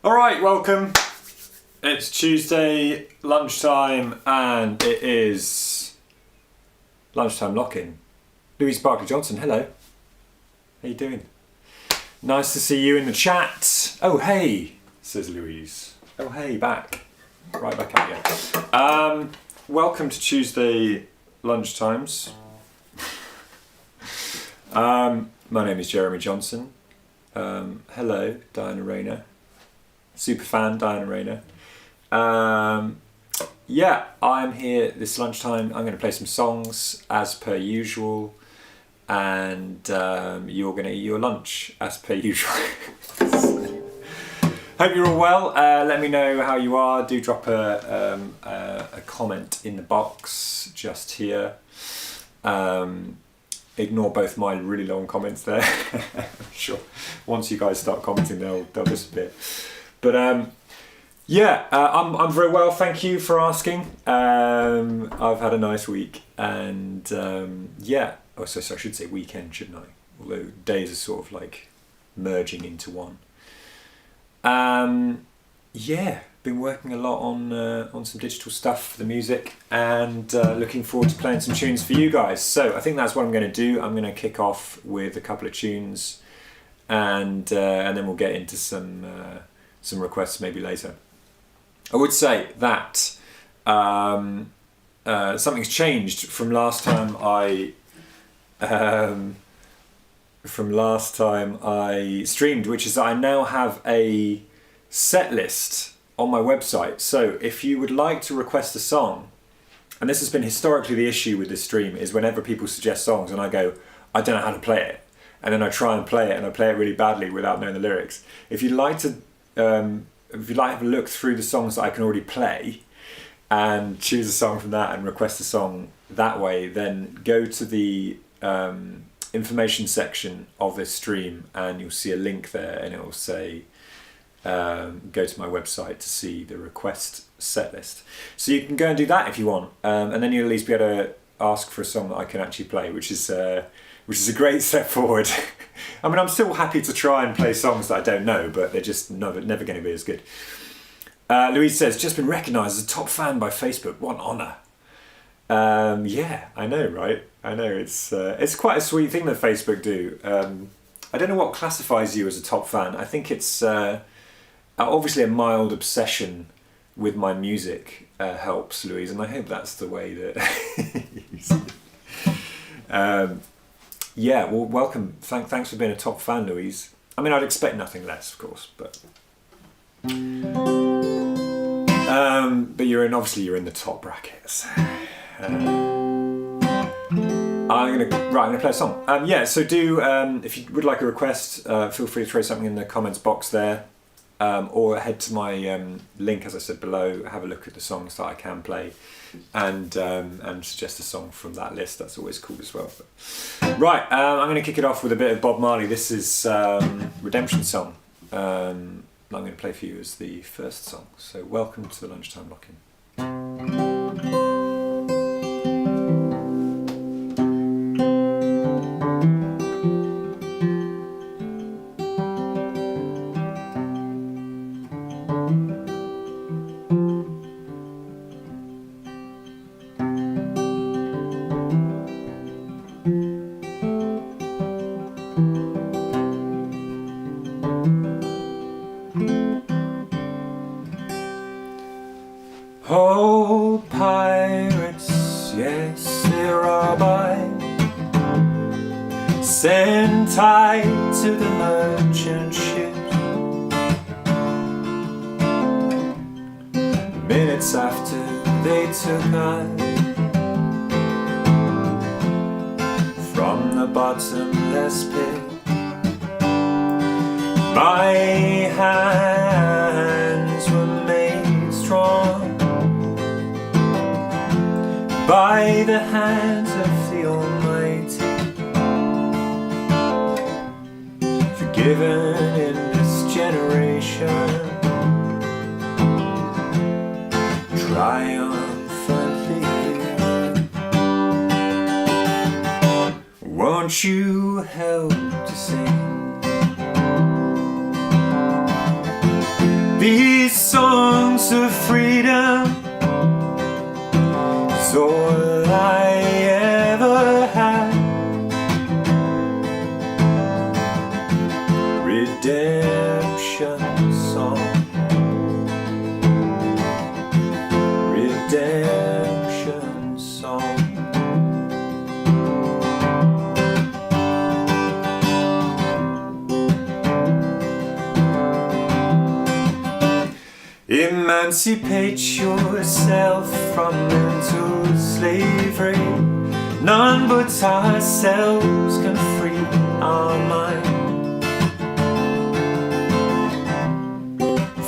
All right, welcome. It's Tuesday lunchtime and it is Lunchtime Lock-In. Louise Barclay Johnson, hello. How you doing? Nice to see you in the chat. Oh, hey, says Louise. Oh, hey, back. Right back at you. Welcome to Tuesday Lunchtimes. My name is Jeremy Johnson. Hello, Diana Rayner. Super fan, Diana Rayner. Yeah, I'm here this lunchtime. I'm going to play some songs as per usual, and you're going to eat your lunch as per usual. Hope you're all well. Let me know how you are. Do drop a comment in the box just here. Ignore both my really long comments there. I'm sure once you guys start commenting, they'll disappear. But yeah, I'm very well. Thank you for asking. I've had a nice week, and yeah. Oh, so I should say weekend, shouldn't I? Although days are sort of like merging into one. Yeah, been working a lot on some digital stuff for the music, and looking forward to playing some tunes for you guys. So I think that's what I'm going to do. I'm going to kick off with a couple of tunes, and then we'll get into some requests maybe later. I would say that something's changed from last time I streamed, which is that I now have a set list on my website. So if you would like to request a song, and this has been historically the issue with this stream, is whenever people suggest songs and I go, I don't know how to play it, and then I try and play it and I play it really badly without knowing the lyrics. If you'd like to have a look through the songs that I can already play and choose a song from that and request a song that way, then go to the information section of this stream and you'll see a link there, and it will say go to my website to see the request set list. So you can go and do that if you want, and then you'll at least be able to ask for a song that I can actually play, which is a great step forward. I mean, I'm still happy to try and play songs that I don't know, but they're just never going to be as good. Louise says, just been recognised as a top fan by Facebook. What an honour. Yeah, I know, right? I know, it's quite a sweet thing that Facebook do. I don't know what classifies you as a top fan. I think it's obviously a mild obsession with my music helps, Louise, and I hope that's the way that you see it. Yeah, well, welcome. Thanks for being a top fan, Louise. I mean, I'd expect nothing less, of course, but you're in the top brackets. I'm gonna play a song. Yeah, so do if you would like a request, feel free to throw something in the comments box there, or head to my link, as I said below. Have a look at the songs that I can play, and suggest a song from that list. That's always cool as well. But, right, I'm going to kick it off with a bit of Bob Marley. This is Redemption Song. I'm going to play for you as the first song. So welcome to the Lunchtime Lock-In. Oh, pirates, yes, there are by, sent tied to the merchant ships, minutes after they took us from the bottomless pit. My hands were made strong by the hands of the Almighty, forgiven in this generation, triumphantly. Won't you help to sing? songs of freedom is all I ever had. Redemption song, redemption song. Emancipate yourself from mental slavery. None but ourselves can free our mind.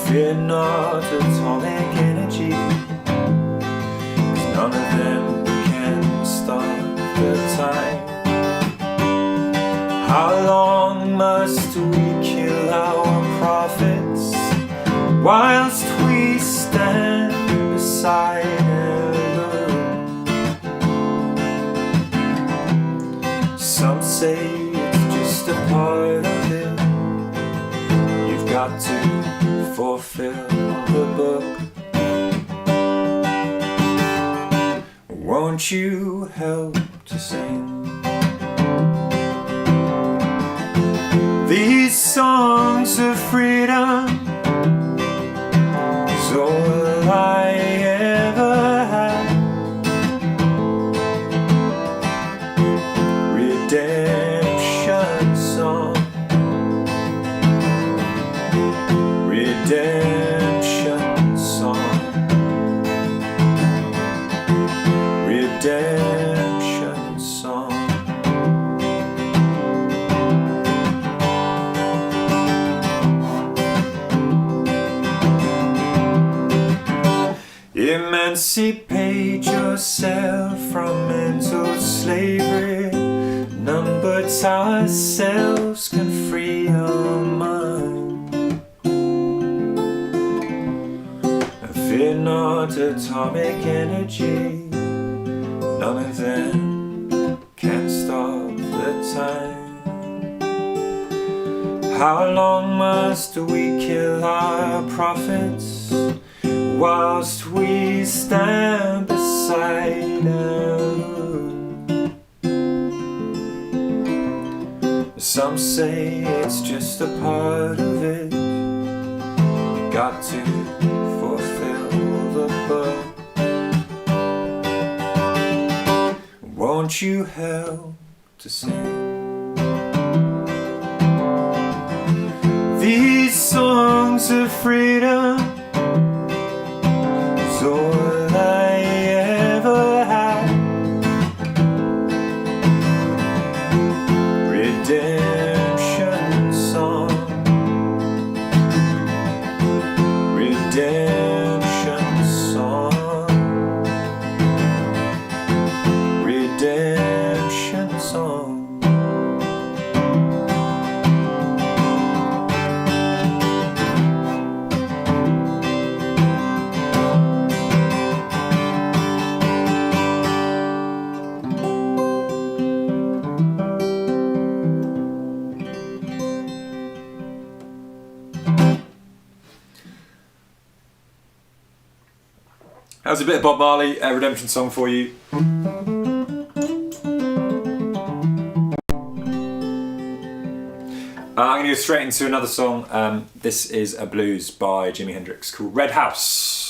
Fear not atomic energy, 'cause none of them can stop the time. How long must we kill our prophets whilst we stand beside alone? Some say it's just a part of it. You've got to fulfill the book. Won't you help to sing these songs of freedom? Is all I ever had. Redemption song, redemption song, redemption song. Emancipate yourself from mental slavery. None but ourselves can free our mind. Fear not atomic energy. None of them can stop the time. How long must we kill our prophets whilst we stand beside alone? Some say it's just a part of it. Got to fulfill the book. Won't you help to sing these songs of freedom? Is all I ever had. Redemption song, redemption song, redemption song. That was a bit of Bob Marley, a redemption song for you. I'm going to go straight into another song. This is a blues by Jimi Hendrix called Red House.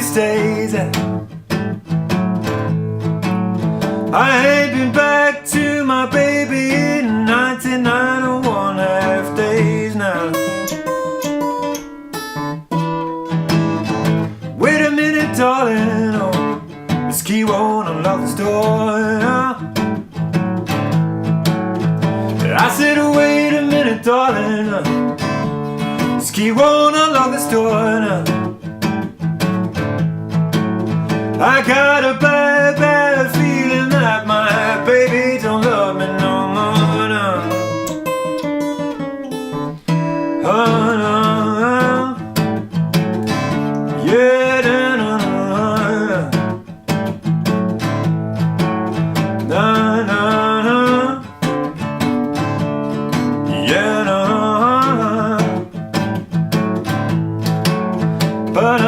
these days. I ain't been back to my baby in 99 or 1/2 days now. Wait a minute, darling, oh, this key won't unlock this door. I said, wait a minute, darling, this key won't unlock this door. I got a bad, bad feeling that my baby don't love me no more now. Oh, no, yeah, no, no, no, no, no, yeah, no, but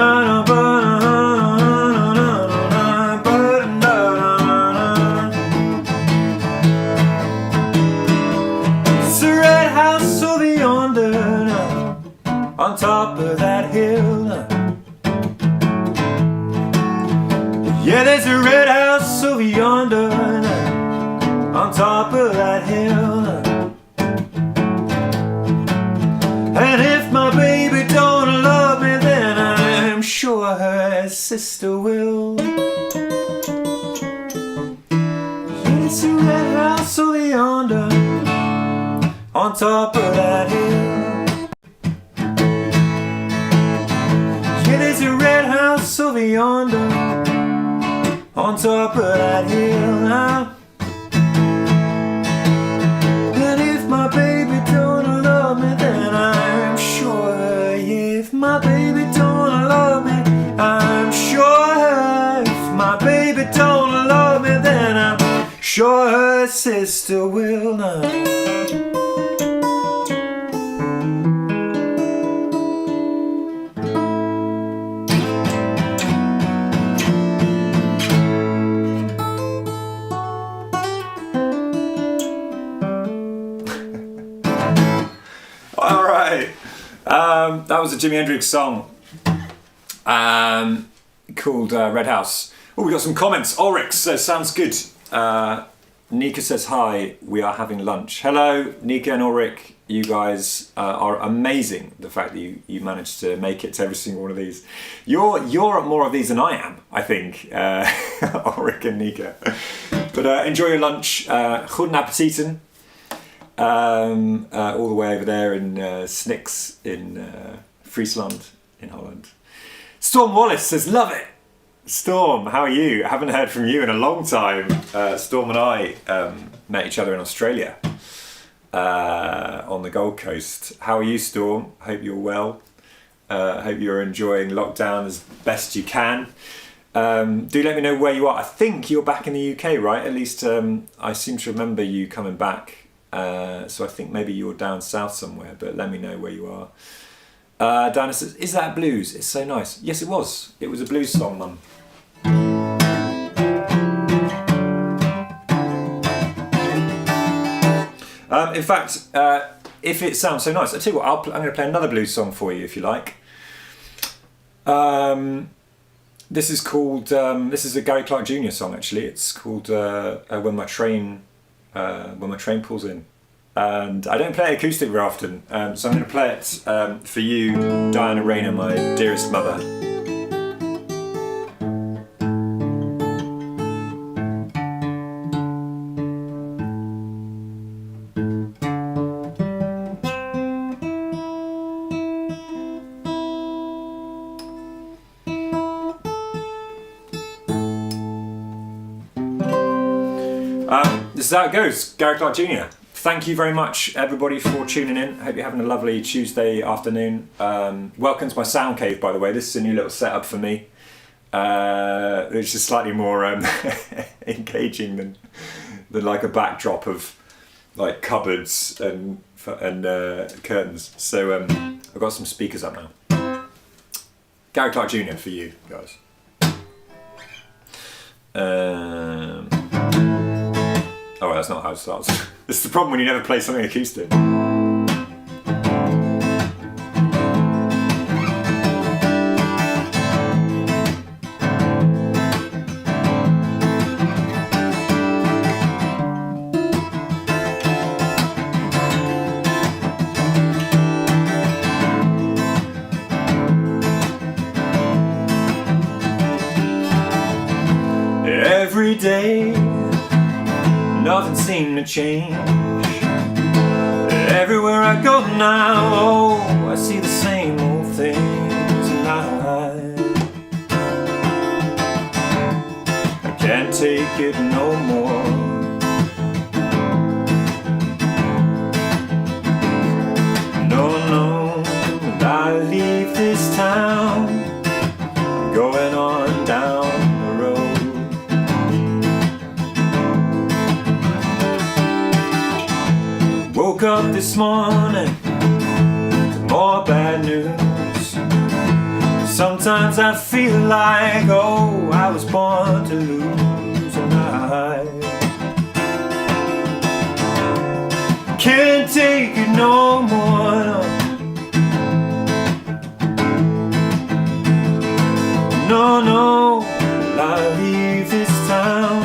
on top of that hill. Yeah, there's a red house over yonder, on top of that hill. And if my baby don't love me, then I'm sure her sister will. Yeah, there's a red house over yonder, on top of that hill. There's a red house over yonder, on top of that hill. And if my baby don't love me, then I'm sure. If my baby don't love me, I'm sure. If my baby don't love me, then I'm sure her sister will now. That was a Jimi Hendrix song called Red House. Oh, we got some comments. Ulrich says, sounds good. Nika says, hi, we are having lunch. Hello, Nika and Ulrich. You guys are amazing. The fact that you managed to make it to every single one of these. You're at more of these than I am, I think, Ulrich and Nika. But enjoy your lunch. Goeden appetiten. All the way over there in Snicks in Friesland in Holland. Storm Wallace says, love it. Storm, how are you? I haven't heard from you in a long time. Storm and I met each other in Australia on the Gold Coast. How are you, Storm? Hope you're well. Hope you're enjoying lockdown as best you can. Do let me know where you are. I think you're back in the UK, right? At least I seem to remember you coming back. So I think maybe you're down south somewhere, but let me know where you are. Diana says, is that blues? It's so nice. Yes, it was. It was a blues song, Mum. In fact, if it sounds so nice, I'll tell you what, I'm going to play another blues song for you if you like. This is called, this is a Gary Clark Jr. song actually. It's called When My Train Pulls In. And I don't play it acoustic very often, so I'm going to play it for you, Diana Rayner, my dearest mother. This is how it goes, Gary Clark Jr. Thank you very much, everybody, for tuning in. Hope you're having a lovely Tuesday afternoon. Welcome to my sound cave, by the way. This is a new little setup for me. It's just slightly more engaging than like a backdrop of like cupboards and curtains. So I've got some speakers up now. Gary Clark Jr. for you guys. Oh, that's not how it starts. This is the problem when you never play something acoustic. day, nothing seemed to change. Everywhere I go now, oh, I see the same old things, and I can't take it no more. No, when I leave this town, I'm going on down the road. Woke up this morning to more bad news. Sometimes I feel like, oh, I was born to lose, and I can't take it no more. No, I leave this town,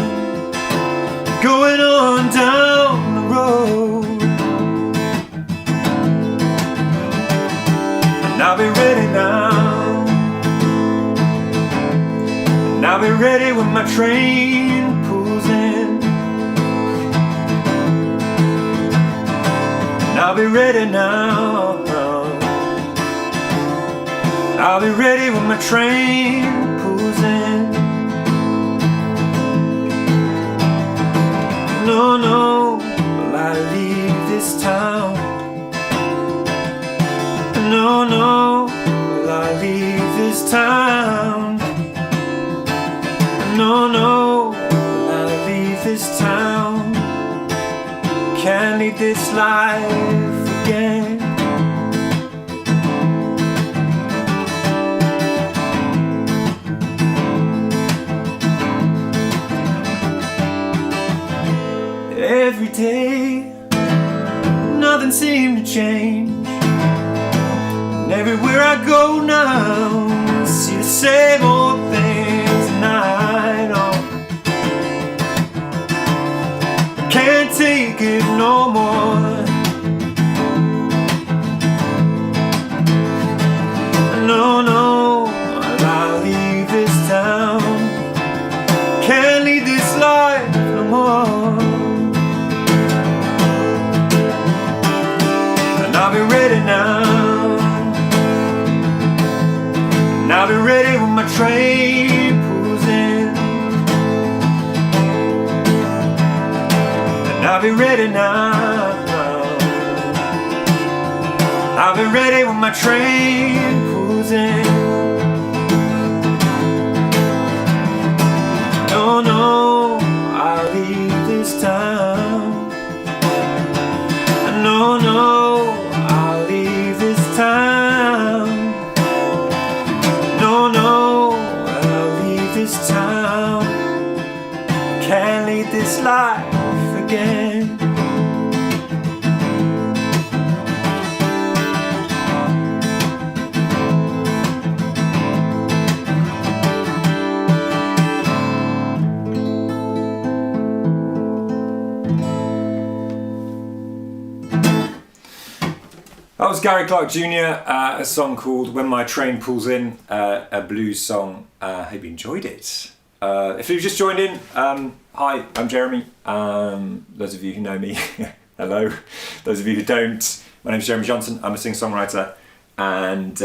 going on down the road. And I'll be ready now, and I'll be ready when my train pulls in. And I'll be ready now, I'll be ready when my train pulls in. No, will I leave this town? No, will I leave this town? No, will I leave this town? Can't leave this life again. Every day, nothing seemed to change. And everywhere I go now, I see the same old things, and I can't take it no more. No, I'll leave this town. Can't leave this life no more. I'll be ready now, and I'll be ready when my train pulls in. And I'll be ready now, I'll be ready when my train pulls in. No, I'll leave this town. No, I'll leave this town. No, I'll leave this town. Can't lead this life again. That was Gary Clark Jr., a song called When My Train Pulls In, a blues song. Hope you enjoyed it. If you've just joined in, hi, I'm Jeremy. Those of you who know me, hello. Those of you who don't, my name is Jeremy Johnson. I'm a singer-songwriter, and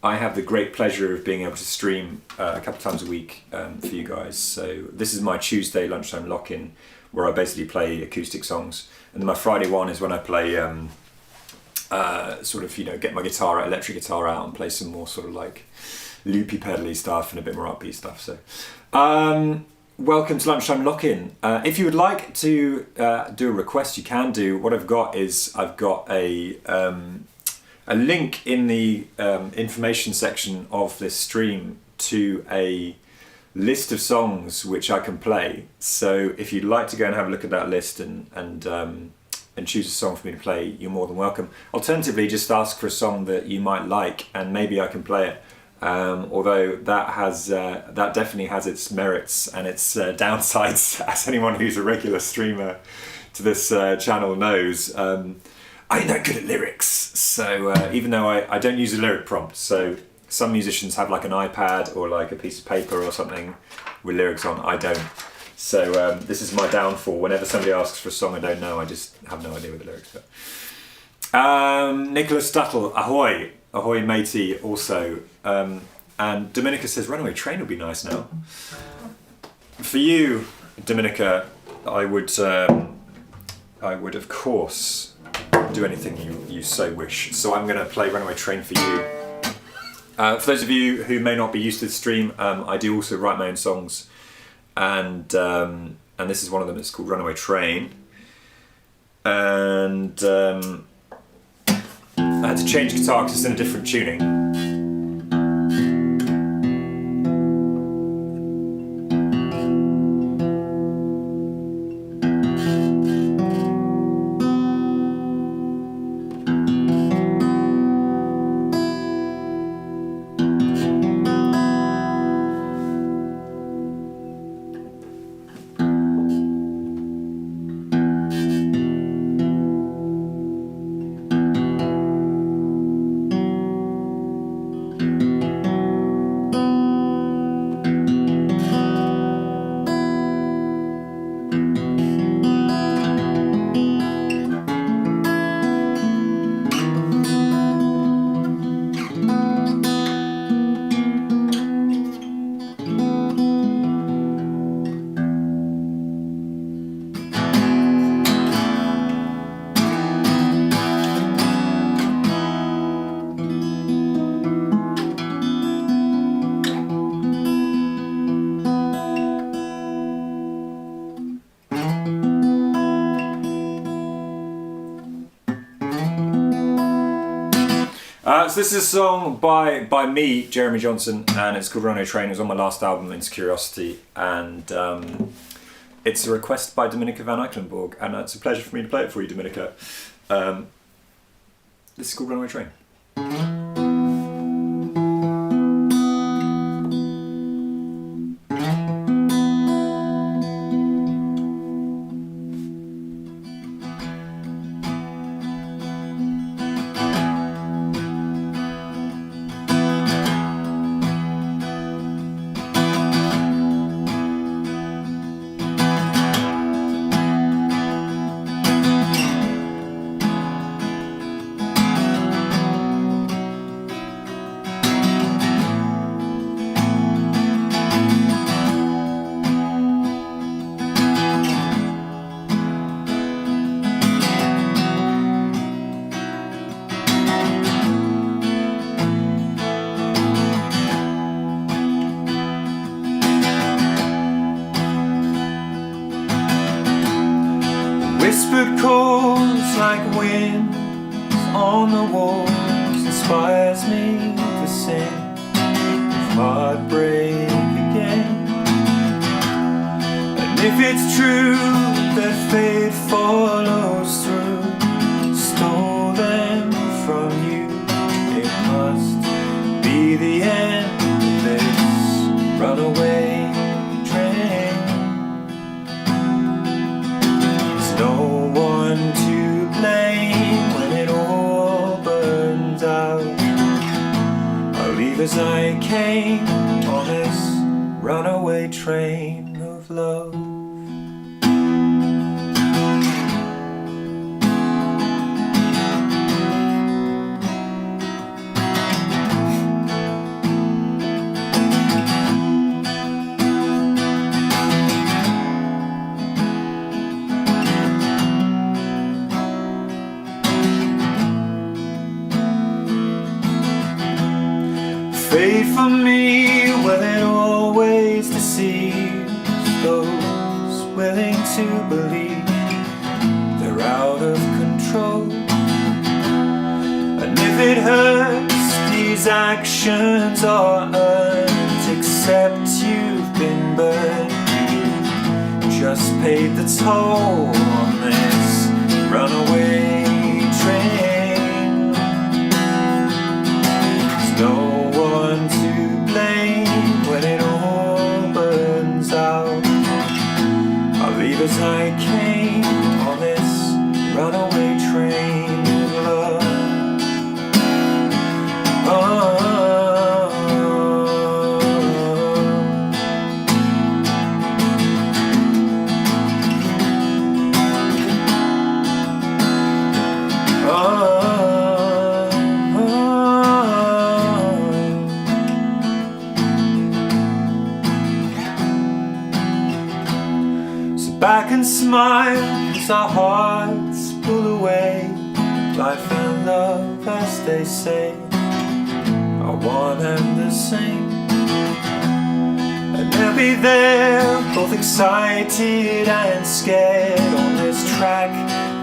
I have the great pleasure of being able to stream a couple of times a week for you guys. So this is my Tuesday Lunchtime Lock-In, where I basically play acoustic songs. And then my Friday one is when I play get my electric guitar out and play some more sort of like loopy pedally stuff and a bit more upbeat stuff. So welcome to Lunchtime Lock-In. If you would like to do a request, you can do. What I've got is I've got a link in the information section of this stream to a list of songs which I can play. So if you'd like to go and have a look at that list and choose a song for me to play, you're more than welcome. Alternatively, just ask for a song that you might like and maybe I can play it. Although that definitely has its merits and its downsides, as anyone who's a regular streamer to this channel knows. I ain't that good at lyrics, so even though I don't use a lyric prompt, so some musicians have like an iPad or like a piece of paper or something with lyrics on, I don't. So this is my downfall. Whenever somebody asks for a song I don't know, I just have no idea what the lyrics are. Nicholas Stuttle, ahoy. Ahoy matey also. And Dominica says, Runaway Train would be nice now. For you, Dominica, I would of course do anything you so wish. So I'm going to play Runaway Train for you. For those of you who may not be used to the stream, I do also write my own songs, and this is one of them. It's called Runaway Train, and I had to change guitar because it's in a different tuning. So this is a song by me, Jeremy Johnson, and it's called Runaway Train. It was on my last album, Insecuriosity, and it's a request by Dominica van Eikelenborg, and it's a pleasure for me to play it for you, Dominica. This is called Runaway Train. Whispered chords like winds on the walls inspires me to sing of heartbreak again. And if it's true that fate follows through, stole them from you, it must be the end of this runaway train. No one to blame when it all burns out. I'll leave as I came on this runaway train of love. Fate for me, well, it always deceives those willing to believe they're out of control. And if it hurts, these actions are earned, except you've been burned. You just paid the toll on this runaway train. There's no one to blame when it all burns out. I'll leave as I came on this runaway train of love. back and smile as our hearts pull away. Life and love, as they say, are one and the same. And they'll be there, both excited and scared, on this track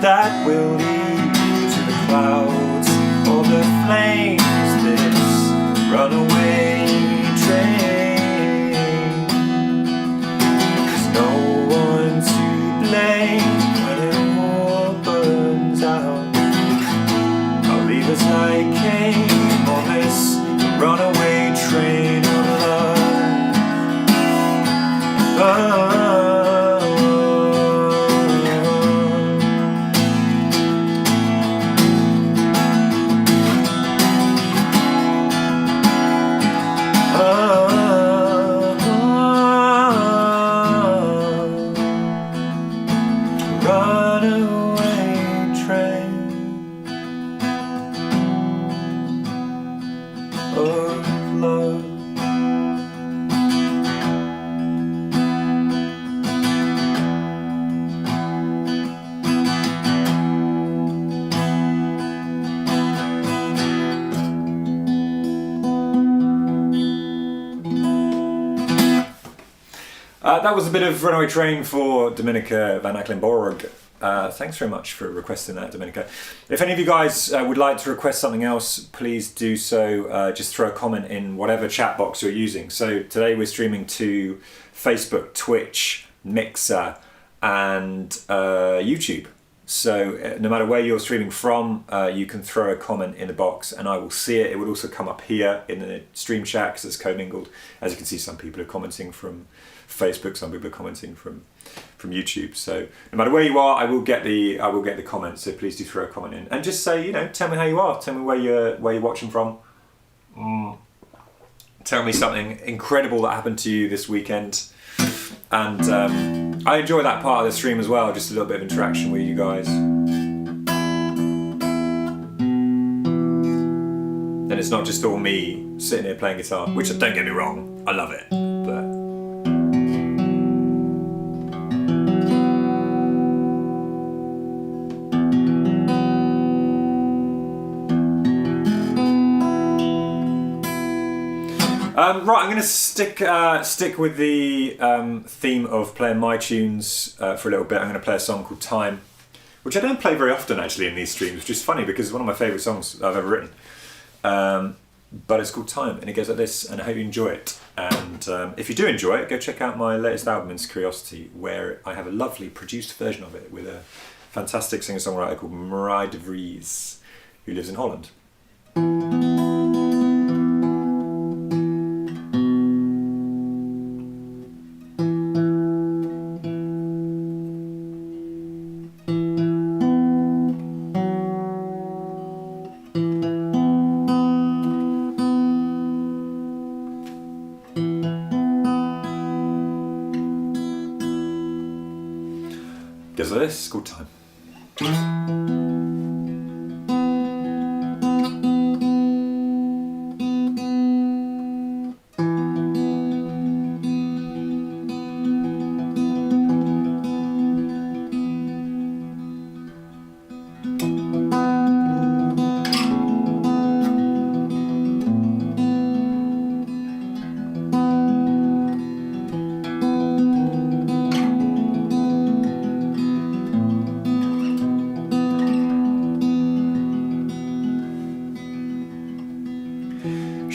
that will lead to the clouds or the flames, this runaway train. There's no one to blame when it all burns out. I'll leave as I came on this runaway train of love. That was a bit of Runaway Train for Dominica Van Acklenborg. Thanks very much for requesting that, Dominica. If any of you guys would like to request something else, please do so. Just throw a comment in whatever chat box you're using. So today we're streaming to Facebook, Twitch, Mixer, and YouTube. So no matter where you're streaming from, you can throw a comment in the box and I will see it. It would also come up here in the stream chat because it's commingled. As you can see, some people are commenting from Facebook, some people are commenting from YouTube. So no matter where you are, I will get the comments. So please do throw a comment in and just say, tell me how you are. Tell me where you're watching from. Tell me something incredible that happened to you this weekend. And I enjoy that part of the stream as well, just a little bit of interaction with you guys. Then it's not just all me sitting here playing guitar, which, don't get me wrong, I love it, but... Right, I'm going to stick with the theme of playing my tunes for a little bit. I'm going to play a song called Time, which I don't play very often actually in these streams, which is funny because it's one of my favourite songs I've ever written. But it's called Time and it goes like this, and I hope you enjoy it. And if you do enjoy it, go check out my latest album, It's Curiosity, where I have a lovely produced version of it with a fantastic singer-songwriter called Mariah de Vries, who lives in Holland. Goes like this, it's called Time.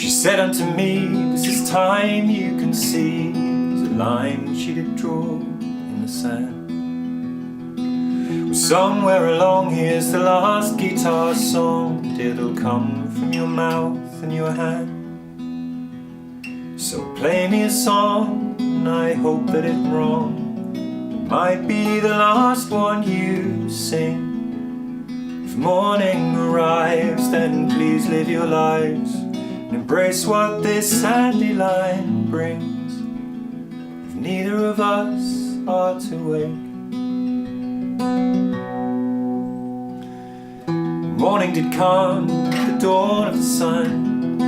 Said unto me, this is time, you can see there's a line she did draw in the sand. Well, somewhere along here's the last guitar song, dear, that'll come from your mouth and your hand. So play me a song, and I hope that it's wrong. It might be the last one you sing. If morning arrives, then please live your lives. Embrace what this sandy line brings. If neither of us are to wake. Morning did come, the dawn of the sun,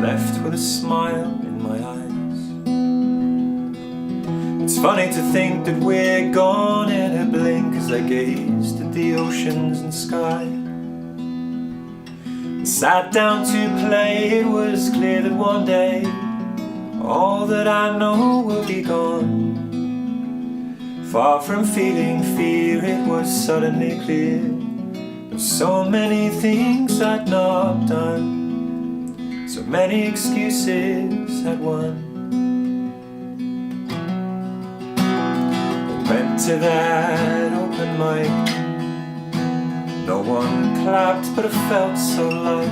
left with a smile in my eyes. It's funny to think that we're gone in a blink as I gazed at the oceans and sky. And sat down to play, it was clear that one day all that I know will be gone. Far from feeling fear, it was suddenly clear there's so many things I'd not done, so many excuses had won. Went to that open mic, no one clapped but I felt so light.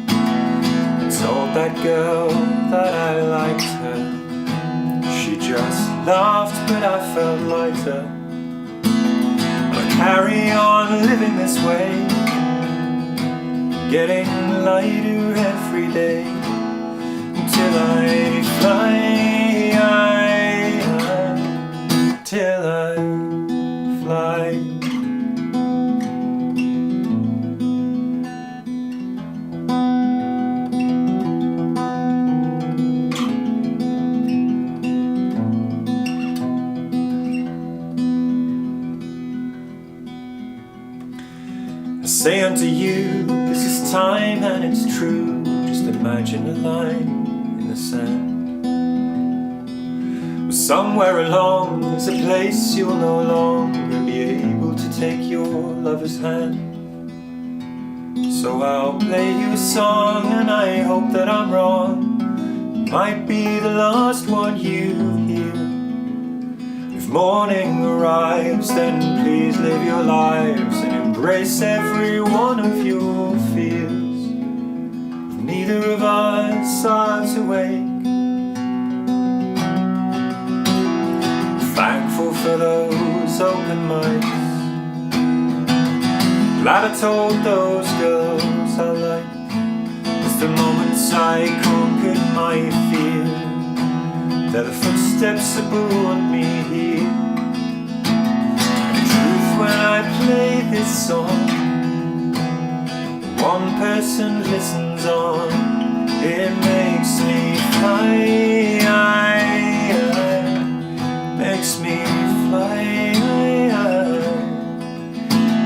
I told that girl that I liked her, she just laughed but I felt lighter. I'll carry on living this way, getting lighter every day, until I fly, till I fly. I say unto you, this is time and it's true. Just imagine a line in the sand. Somewhere along there's a place you'll no longer be able to take your lover's hand. So I'll play you a song and I hope that I'm wrong. It might be the last one you hear. If morning arrives, then please live your lives and embrace every one of your fears. If neither of us are to wake, thankful for those open mics. Glad I told those girls I liked. It's the moments I conquered my fear. They're the footsteps that brought me here. The truth when I play this song, one person listens on. It makes me fly. Makes me fly,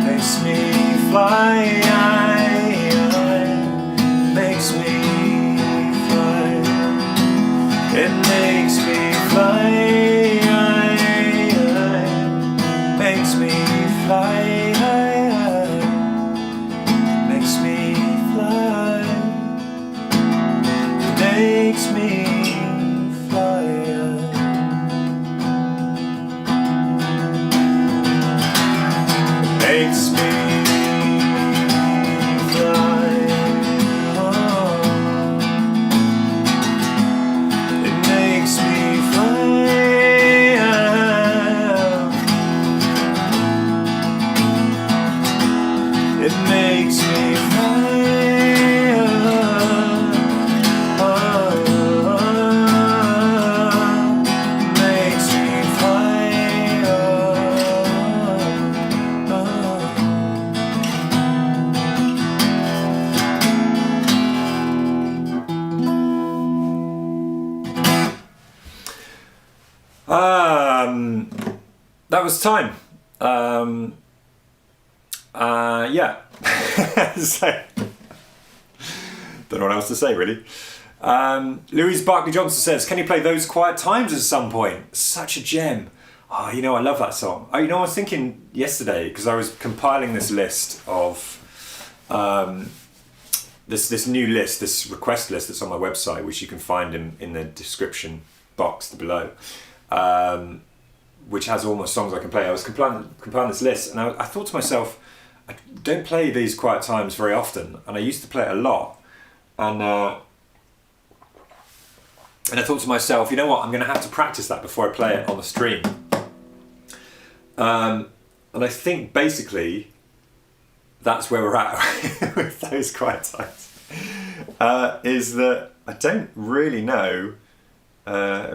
makes me fly, makes me fly. It makes me fly, makes me fly, makes me fly, makes me fly. Makes me fly, oh. It makes me fly, it makes me fly, makes me fly. That was time. Yeah. So, don't know what else to say really. Louise Barkley Johnson says, can you play Those Quiet Times at some point? Such a gem. Oh, you know, I love that song. Oh, you know, I was thinking yesterday, because I was compiling this list of this new list, this request list that's on my website, which you can find in the description box below, which has all my songs I can play. I was compiling this list, and I thought to myself, I don't play These Quiet Times very often, and I used to play it a lot, and I thought to myself, you know what, I'm going to have to practice that before I play it on the stream. And I think basically that's where we're at with Those Quiet Times, is that I don't really know, I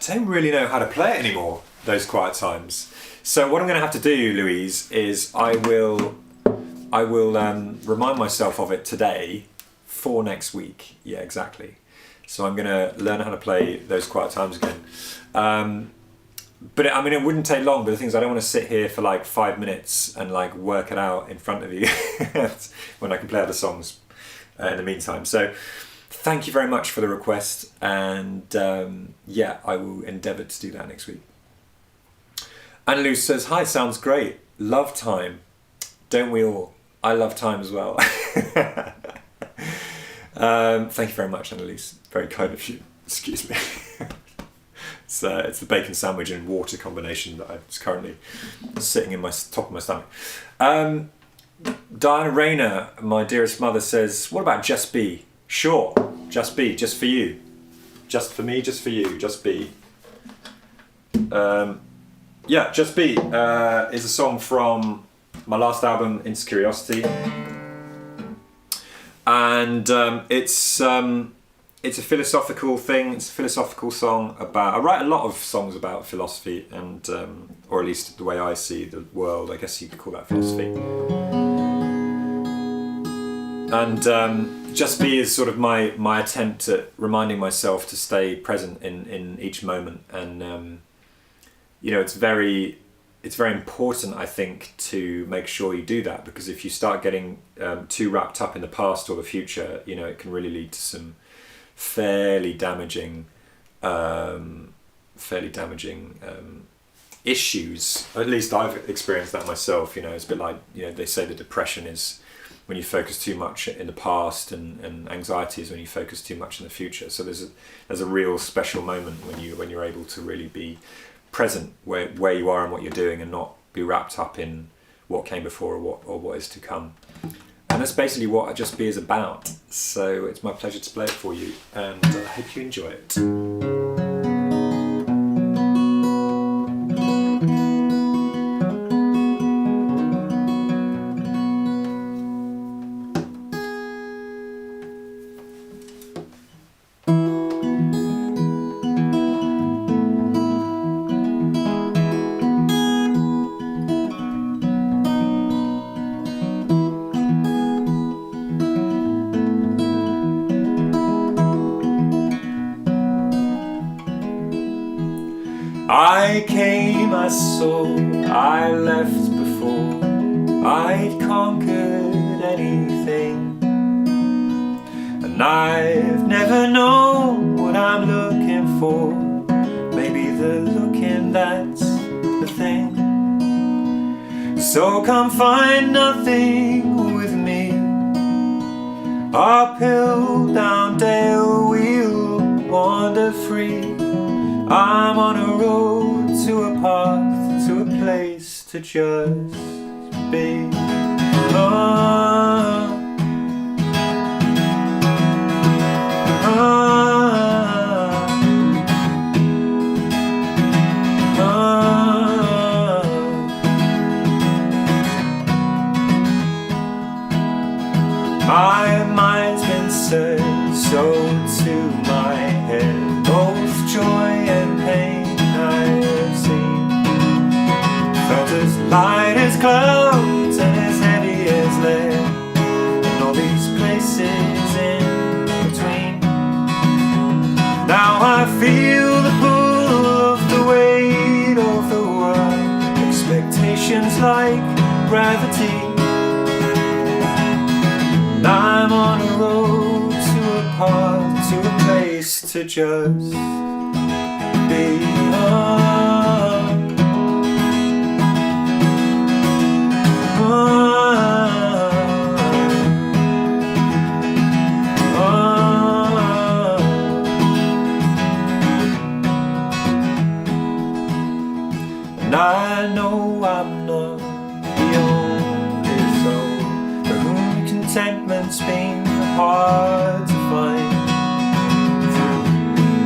don't really know how to play it anymore, Those Quiet Times. So what I'm going to have to do, Louise, is I will remind myself of it today for next week. Yeah, exactly. So I'm going to learn how to play those quiet times again. But it wouldn't take long, but the thing is I don't want to sit here for like 5 minutes and like work it out in front of you when I can play other songs in the meantime. So thank you very much for the request, and I will endeavour to do that next week. Annalou says, hi, sounds great. Love time. Don't we all? I love time as well. Thank you very much, Annalise. Very kind of you. Excuse me. It's the bacon sandwich and water combination that is currently sitting in my top of my stomach. Diana Rayner, my dearest mother, says, what about Just Be? Sure, Just Be, just for you. Just for me, just for you, Just Be. Just Be is a song from my last album, Into Curiosity. And it's a philosophical thing. It's a philosophical song about. I write a lot of songs about philosophy, and or at least the way I see the world. I guess you could call that philosophy. And Just Be is sort of my attempt at reminding myself to stay present in each moment. And it's very important, I think, to make sure you do that, because if you start getting too wrapped up in the past or the future, it can really lead to some fairly damaging issues. At least I've experienced that myself. It's a bit like, they say that depression is when you focus too much in the past, and anxiety is when you focus too much in the future. So there's a real special moment when you're able to really be present where you are and what you're doing, and not be wrapped up in what came before or what is to come. And that's basically what Just Be is about. So it's my pleasure to play it for you, and I hope you enjoy it. I came, I saw, I left before I'd conquered anything, and I've never known what I'm looking for. Maybe the looking, that's the thing. So come find nothing with me. Uphill, down dale, we'll wander free. I'm on a road to a path, to a place to just be. My mind's been set so to my head, both joy and pain I've seen. Felt as light as clouds and as heavy as lead, and all these places in between. Now I feel the pull of the weight of the world, expectations like gravity. I'm on a road to a path, to a place to just be. And I know I'm not the only soul for whom contentment's been hard to find. Through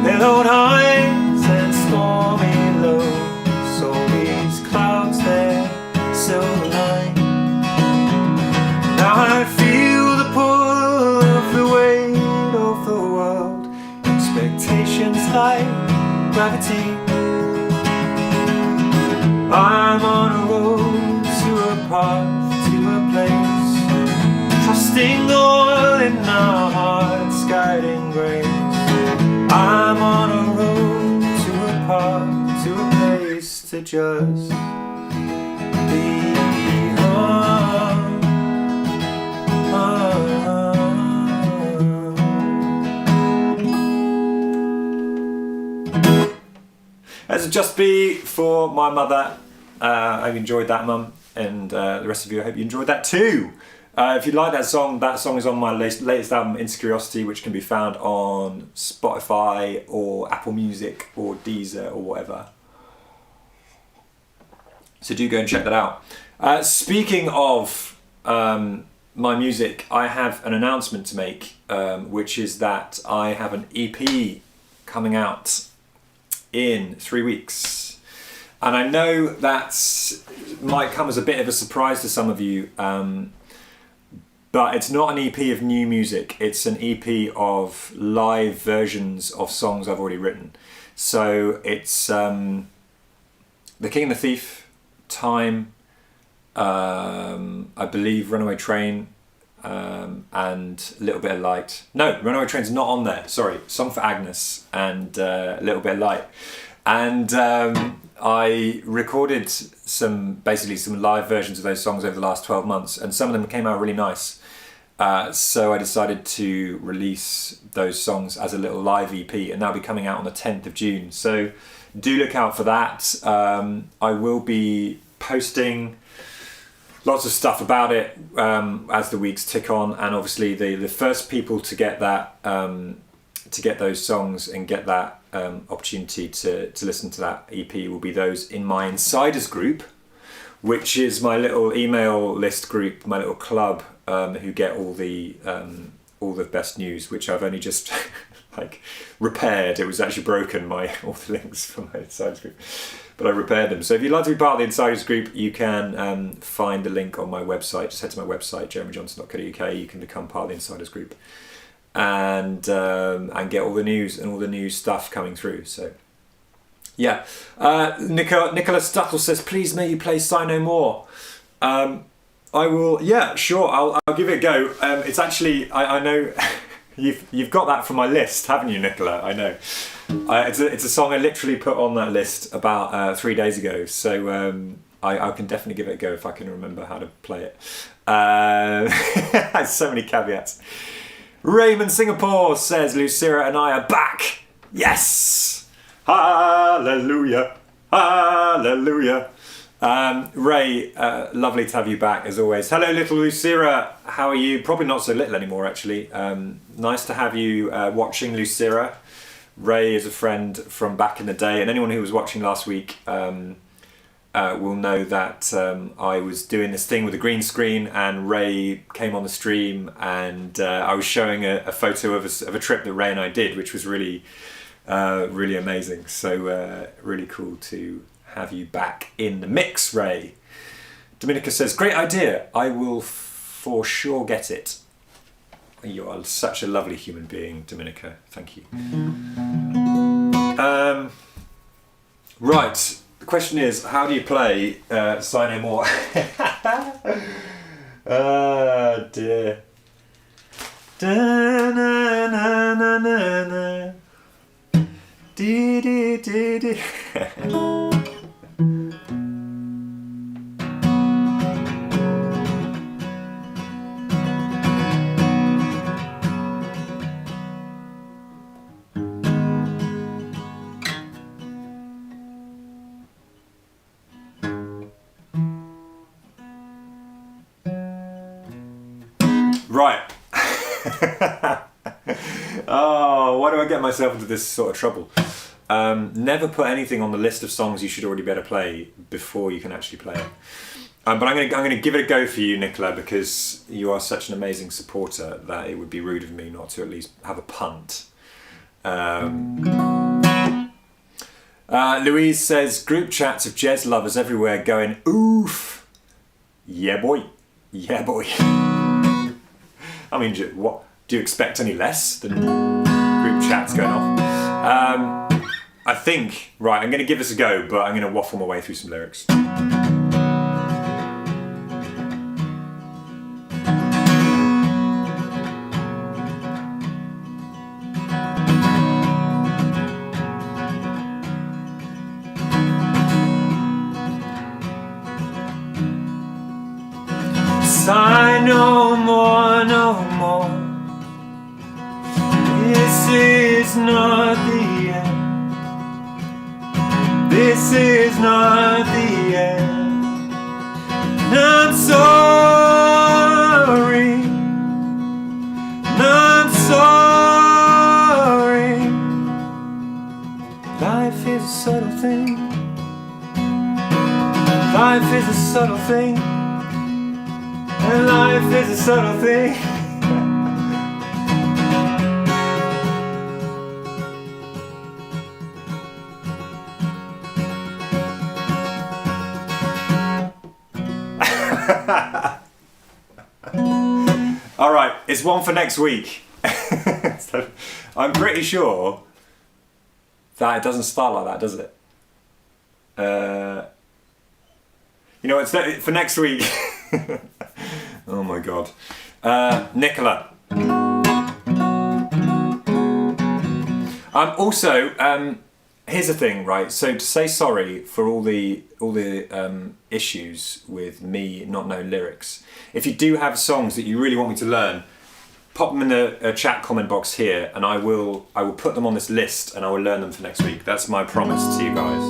pillowed heights and stormy lows, all these clouds their silver line. Now I feel the pull of the weight of the world, expectations like gravity. I'm on a road to a path, to a place, trusting all in our hearts, guiding grace. just be home. As a Just Be for my mother. I hope you enjoyed that, Mum, and the rest of you, I hope you enjoyed that too. If you like that song is on my latest album, Insecuriosity, which can be found on Spotify or Apple Music or Deezer or whatever. So do go and check that out. Speaking of my music, I have an announcement to make, which is that I have an EP coming out in 3 weeks. And I know that might come as a bit of a surprise to some of you, but it's not an EP of new music. It's an EP of live versions of songs I've already written. So it's The King and the Thief, Time, I believe Runaway Train, and a little bit of Light. No, Runaway Train's not on there. Sorry, Song for Agnes and a little bit of Light. And I recorded some live versions of those songs over the last 12 months, and some of them came out really nice. So I decided to release those songs as a little live EP, and that'll be coming out on the 10th of June. So do look out for that. I will be posting lots of stuff about it as the weeks tick on, and obviously the first people to get that, to get those songs and get that opportunity to listen to that EP will be those in my Insiders group, which is my little email list group, my little club, who get all the best news, which I've only just repaired. It was actually broken, all the links from my Insiders group, but I repaired them. So if you'd like to be part of the Insiders group, you can find the link on my website. Just head to my website, jeremyjohnson.co.uk. You can become part of the Insiders group and get all the news and all the new stuff coming through. So yeah, Nicholas Stuttle says, please may you play Sigh No More. I will, yeah, sure, I'll give it a go. It's actually, I know you've got that from my list, haven't you, Nicola? I know. It's a song I literally put on that list about 3 days ago, so I can definitely give it a go if I can remember how to play it. So many caveats. Raymond Singapore says, Lucira and I are back. Yes! Hallelujah! Hallelujah! Ray, lovely to have you back as always. Hello, little Lucira. How are you? Probably not so little anymore, actually. Nice to have you watching, Lucira. Ray is a friend from back in the day, and anyone who was watching last week will know that I was doing this thing with a green screen, and Ray came on the stream, and I was showing a photo of a trip that Ray and I did, which was really, really amazing. So really cool to have you back in the mix, Ray. Dominica says, great idea. I will for sure get it. You are such a lovely human being, Dominica. Thank you. Right. The question is, how do you play Sigh No More? Oh dear. Da-na-na-na-na-na. Dee-dee-dee-dee. Right. Oh, why do I get myself into this sort of trouble? Never put anything on the list of songs you should already be able to play before you can actually play it. But I'm going to give it a go for you, Nicola, because you are such an amazing supporter that it would be rude of me not to at least have a punt. Louise says, group chats of jazz lovers everywhere going, oof. Yeah, boy. Yeah, boy. I mean, what do you expect any less than group chats going off? I think, right, I'm going to give this a go, but I'm going to waffle my way through some lyrics. is not the end. This is not the end. And I'm sorry. And I'm sorry. Life is a subtle thing. Life is a subtle thing. And life is a subtle thing. Alright, it's one for next week. So, I'm pretty sure that it doesn't start like that, does it? You know, it's for next week. Oh my god. Nicola. Also, here's the thing, right? So to say sorry for all the issues with me not knowing lyrics. If you do have songs that you really want me to learn, pop them in the chat comment box here, and I will put them on this list and I will learn them for next week. That's my promise to you guys.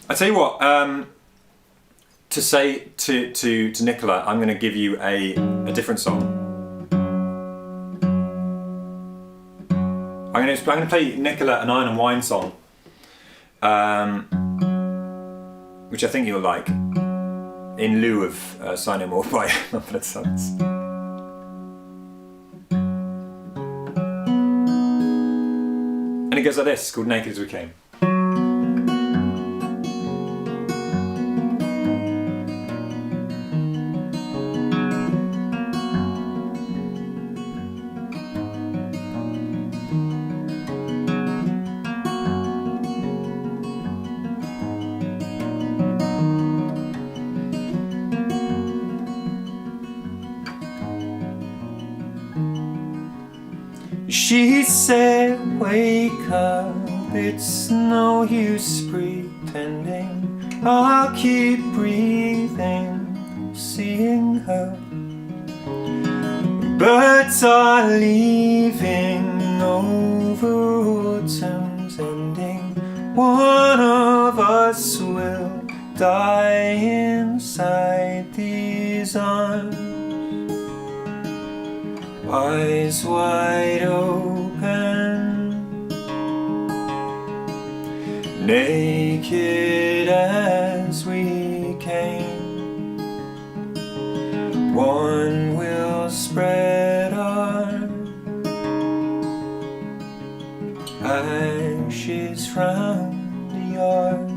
I tell you what, to say to Nicola, I'm going to give you a different song. I'm going to play Nicola an Iron and Wine song, which I think you'll like, in lieu of Sign No More by Mumford & Sons. And it goes like this, it's called Naked As We Came. She said, wake up, it's no use pretending. I'll keep breathing, seeing her. Birds are leaving over autumn's ending. One of us will die inside these arms. Eyes wide open, naked as we came. One will spread our ashes round the yard.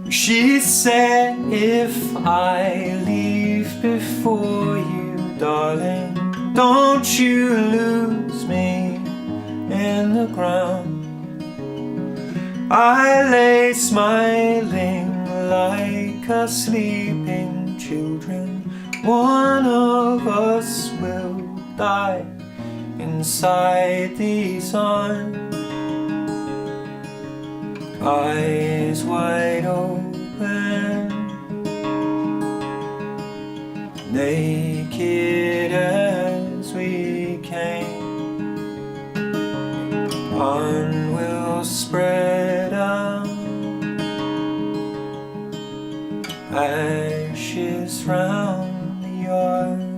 She said, if I leave before you, darling, don't you lose me in the ground. I lay smiling like a sleeping children. One of us will die inside these arms. Eyes wide open, naked as we came. One will spread out, ashes round the yard.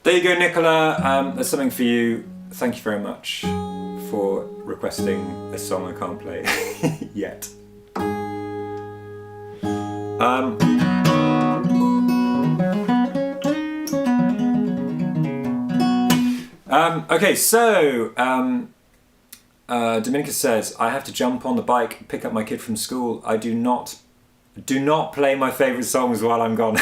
There you go, Nicola. There's something for you. Thank you very much for requesting a song I can't play yet. Okay, so Dominica says, I have to jump on the bike, pick up my kid from school. I do not play my favourite songs while I'm gone.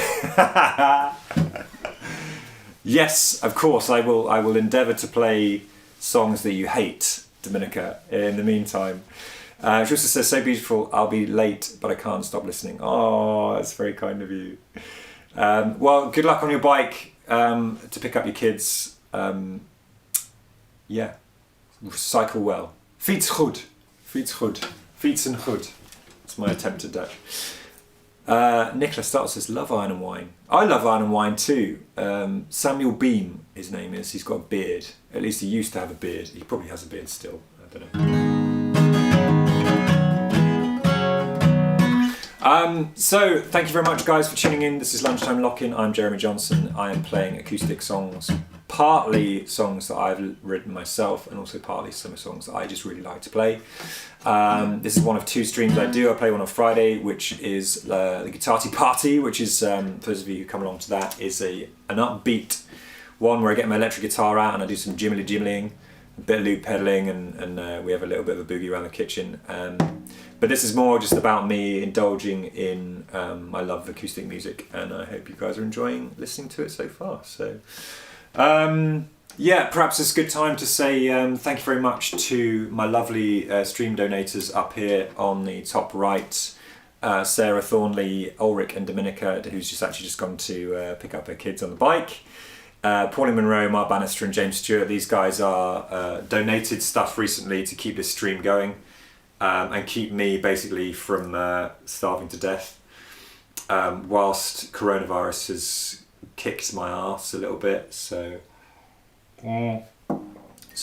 Yes, of course, I will endeavour to play songs that you hate, Dominica, in the meantime. She also says, so beautiful, I'll be late, but I can't stop listening. Oh, that's very kind of you. Well, good luck on your bike to pick up your kids. Yeah, cycle well. Fiets goed. Fiets goed. Fietsen goed. That's my attempt at Dutch. Nicholas Starr says, love Iron and Wine. I love Iron and Wine too. Samuel Beam, his name is. He's got a beard. At least he used to have a beard. He probably has a beard still. I don't know. So, thank you very much, guys, for tuning in. This is Lunchtime Lock-In. I'm Jeremy Johnson. I am playing acoustic songs. Partly songs that I've written myself, and also partly some songs that I just really like to play. This is one of two streams I do. I play one on Friday, which is the Guitar Tea Party, which is, for those of you who come along to that, is an upbeat one where I get my electric guitar out and I do some jimmily, a bit of loop pedaling, and we have a little bit of a boogie around the kitchen. But this is more just about me indulging in my love of acoustic music, and I hope you guys are enjoying listening to it so far. So. Yeah, perhaps it's a good time to say thank you very much to my lovely stream donators up here on the top right. Sarah Thornley, Ulrich and Dominica, who's just gone to pick up her kids on the bike. Pauline Monroe, Mark Bannister and James Stewart. These guys are donated stuff recently to keep this stream going and keep me basically from starving to death whilst coronavirus has kicked my ass a little bit. So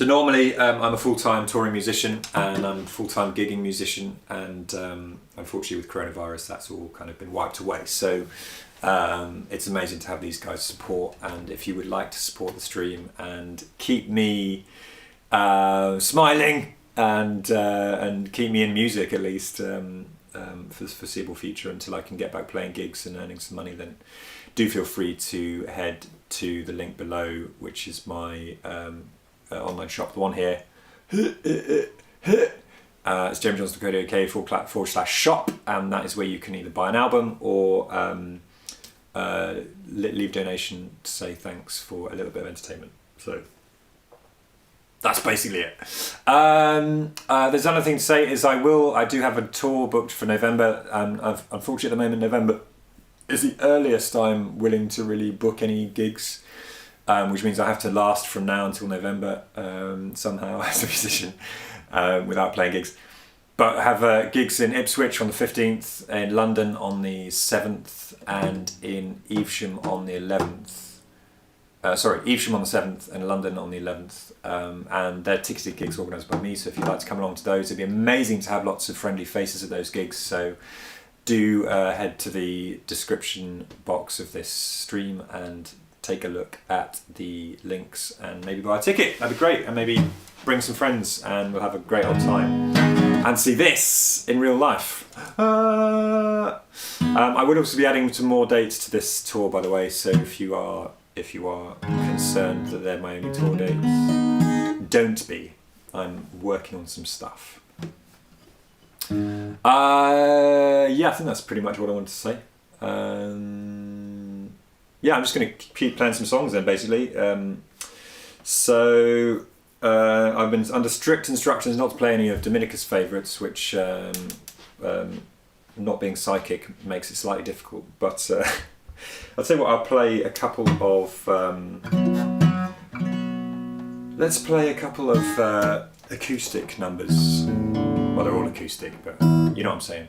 normally I'm a full-time touring musician and I'm a full-time gigging musician, and unfortunately with coronavirus that's all kind of been wiped away. So it's amazing to have these guys support, and if you would like to support the stream and keep me smiling and keep me in music at least for the foreseeable future until I can get back playing gigs and earning some money, then do feel free to head to the link below, which is my online shop, the one here. It's jeremyjohnson.co.uk/shop, and that is where you can either buy an album or leave a donation to say thanks for a little bit of entertainment. So that's basically it. There's another thing to say is I do have a tour booked for November. Unfortunately at the moment November is the earliest I'm willing to really book any gigs, which means I have to last from now until November somehow as a musician without playing gigs. But I have gigs in Ipswich on the 15th, in London on the 7th, and in Evesham on the 11th. Evesham on the 7th and London on the 11th. And they're ticketed gigs organised by me, so if you'd like to come along to those, it'd be amazing to have lots of friendly faces at those gigs. So do head to the description box of this stream and take a look at the links and maybe buy a ticket. That'd be great, and maybe bring some friends and we'll have a great old time and see this in real life. I would also be adding some more dates to this tour, by the way, so if you are concerned that they're my only tour dates, don't be. I'm working on some stuff. Yeah, I think that's pretty much what I wanted to say. Yeah, I'm just going to keep playing some songs then, basically. So I've been under strict instructions not to play any of Dominica's favourites, which not being psychic makes it slightly difficult. But I'll tell you what, I'll play a couple of... let's play a couple of acoustic numbers. Well, they're all acoustic, but you know what I'm saying.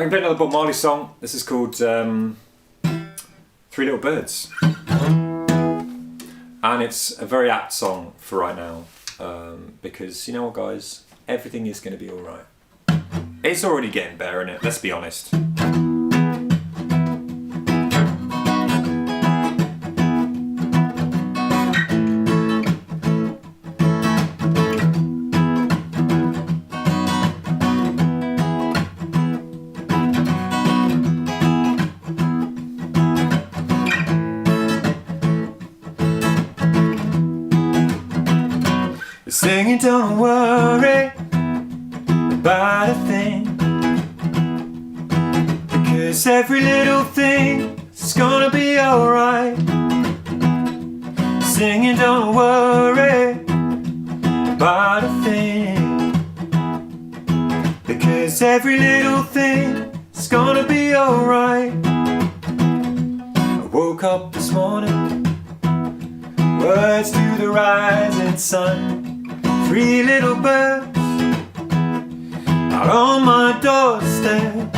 I'm going to play another Bob Marley song. This is called Three Little Birds. And it's a very apt song for right now. Because, you know what, guys? Everything is going to be alright. It's already getting better, isn't it? Let's be honest. Singing, don't worry about a thing, because every little thing is gonna be alright. Singing, don't worry about a thing, because every little thing is gonna be alright. I woke up this morning, words to the rising sun. Three little birds out on my doorstep,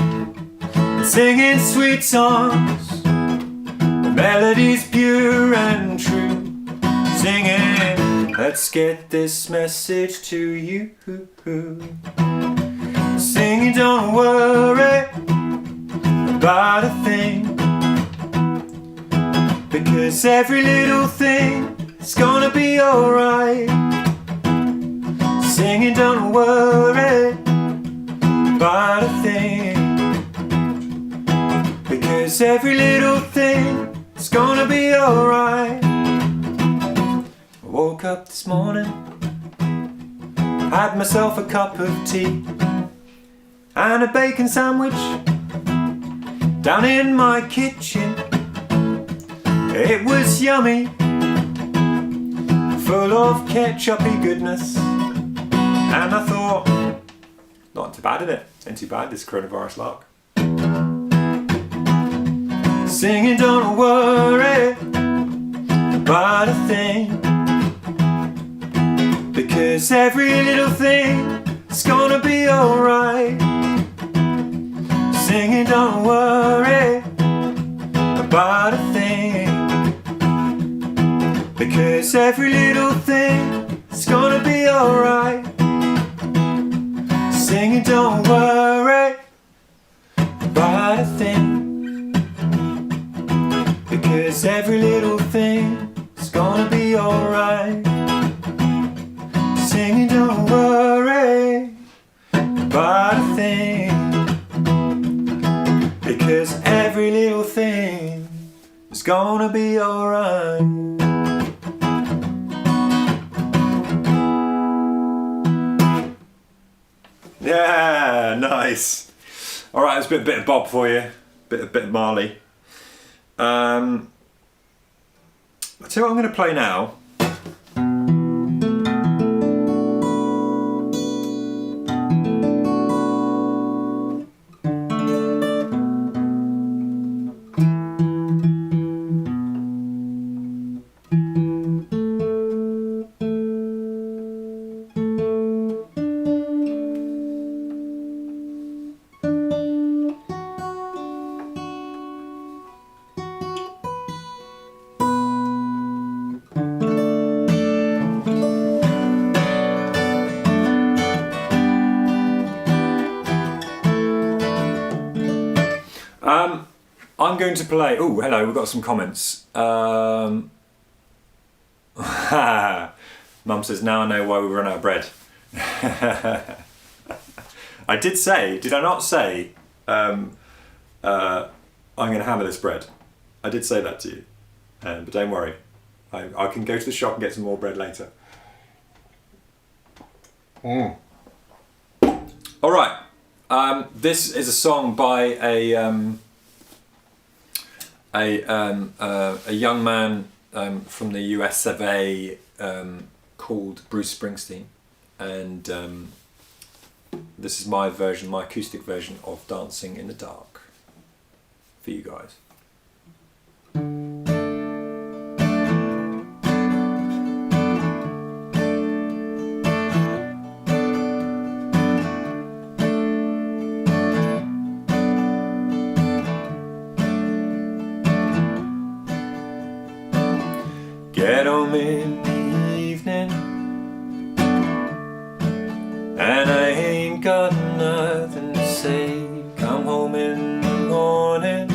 singing sweet songs, the melody's pure and true. Singing, let's get this message to you. Singing, don't worry about a thing, because every little thing is gonna be alright. Singing, don't worry about a thing, because every little thing is gonna be alright. I woke up this morning, had myself a cup of tea and a bacon sandwich down in my kitchen. It was yummy, full of ketchup-y goodness. And I thought, not too bad, is it? Ain't too bad, this coronavirus lark. Singing, don't worry about a thing, because every little thing is gonna be alright. Singing, don't worry about a thing, because every little thing is gonna be alright. Singing, don't worry about a thing, because every little thing is gonna be alright. Singing, don't worry about a thing, because every little thing is gonna be alright. Yeah, nice. All right, it's a bit of Bob for you, bit of Marley. I'll tell you what I'm going to play now. I'm going to play. Oh, hello, we've got some comments. Mum says, now I know why we run out of bread. I did say, did I not say, I'm going to hammer this bread? I did say that to you. But don't worry, I can go to the shop and get some more bread later. All right, this is a song by a young man from the US of A called Bruce Springsteen, and this is my version, my acoustic version of Dancing in the Dark for you guys. home in the evening, and I ain't got nothing to say. Come home in the morning,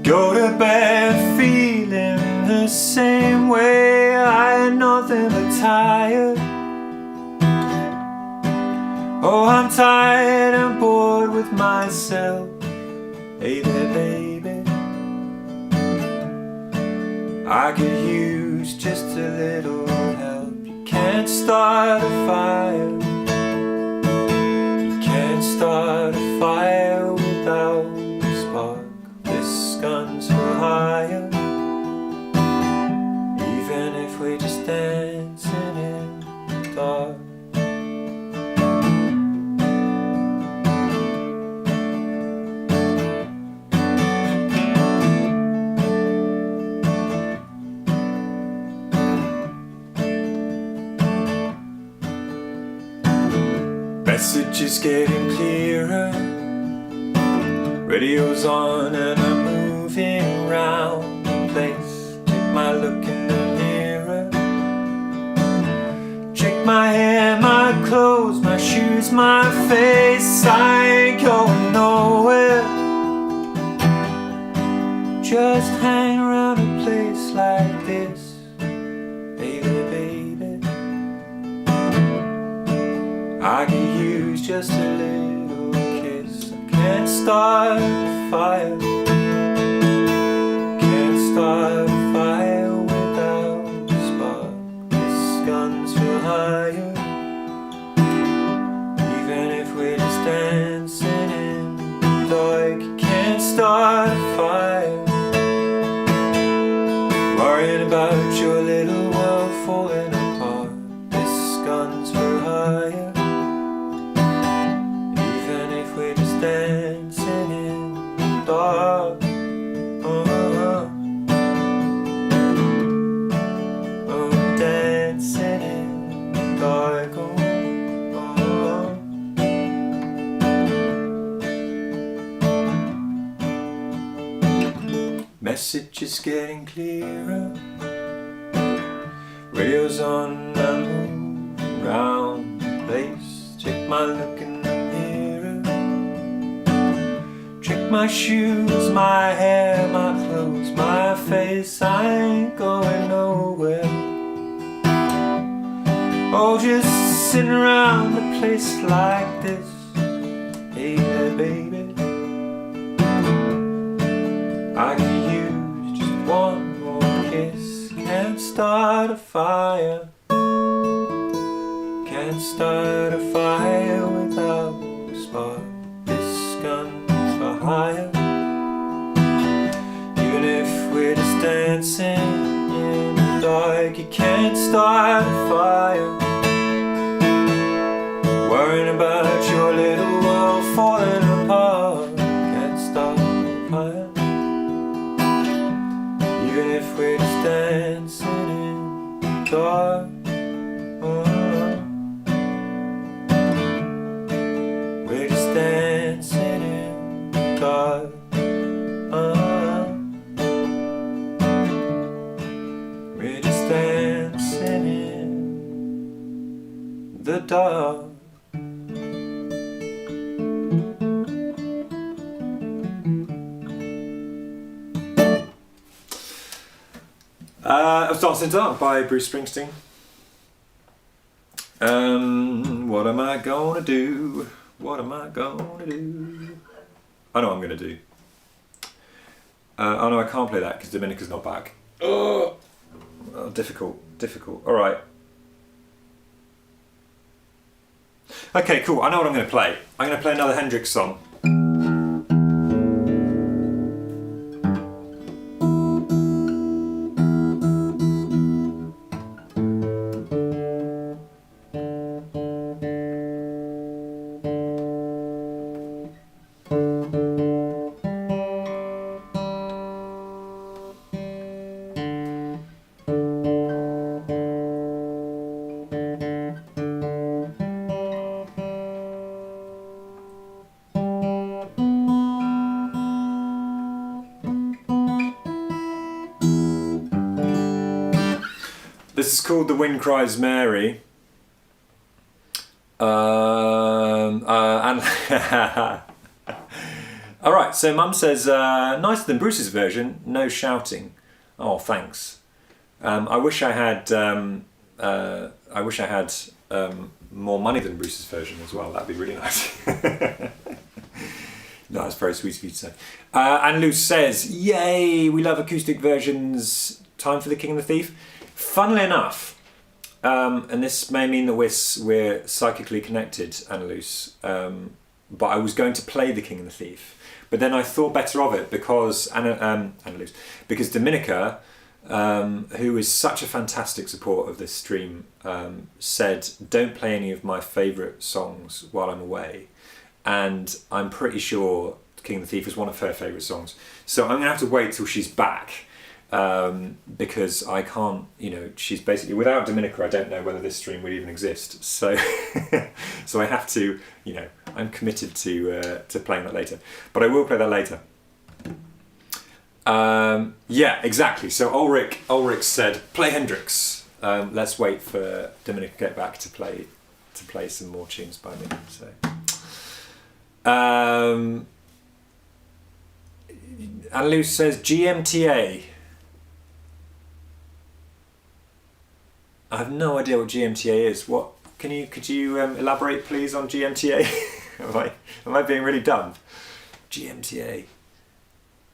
go to bed feeling the same way. I ain't nothing but tired. Oh, I'm tired and bored with myself. Hey there, baby, I could use just a little help. You can't start a fire. You can't start a fire without a spark. This gun's for hire, even if we're just dancing in the dark. Message is getting clearer, radio's on and I'm moving around the place. Take my look in the mirror, check my hair, my clothes, my shoes, my face. I ain't going nowhere, just hang around a place like this. Baby, baby, I could use just a little kiss. I can't start a fire, can't start a fire without a spark. This gun's for hire, even if we're just dancing in the dark. You can't start a fire, worrying about your little world falling apart. This gun's for hire, we're just dancing in the dark. Oh, dancing in the dark. Message is getting clearer, radio's on, I'm moving around the place. Check my look in the mirror, check my shoes, my hair, my clothes, my face. I ain't going nowhere, oh, just sitting around a place like this. Hey there, baby, I could use just one more kiss. Can't start a fire, can't start a fire without a spark. This gun's for hire, even if we're just dancing in the dark. You can't start a fire, worrying about your little world falling apart. Can't start a fire, even if we're just dancing in the dark. We're just dancing in the dark. We're just dancing in the dark. It was Dancing in the Dark by Bruce Springsteen. What am I gonna do? What am I gonna do? I know what I'm gonna do. Oh no, I can't play that because Dominica's not back. Oh, difficult. Alright. Okay, cool. I know what I'm gonna play. I'm gonna play another Hendrix song. This is called The Wind Cries Mary. And all right, so Mum says, nicer than Bruce's version, no shouting. Oh, thanks. I wish I had more money than Bruce's version as well. That'd be really nice. No, that's very sweet of you to say. And Lou says, yay, we love acoustic versions. Time for The King and the Thief. Funnily enough, and this may mean that we're psychically connected, Annalise, but I was going to play The King and the Thief. But then I thought better of it because Annalise, because Dominica, who is such a fantastic support of this stream, said, don't play any of my favourite songs while I'm away. And I'm pretty sure King and the Thief is one of her favourite songs. So I'm going to have to wait till she's back, because I can't, she's basically, without Dominica, I don't know whether this stream would even exist. So so I have to, I'm committed to playing that later. But I will play that later. Yeah, exactly. So Ulrich said, play Hendrix. Let's wait for Dominica to get back to play some more tunes by me. So, Annalise says GMTA. I have no idea what GMTA is. What could you elaborate, please, on GMTA? am I being really dumb? GMTA.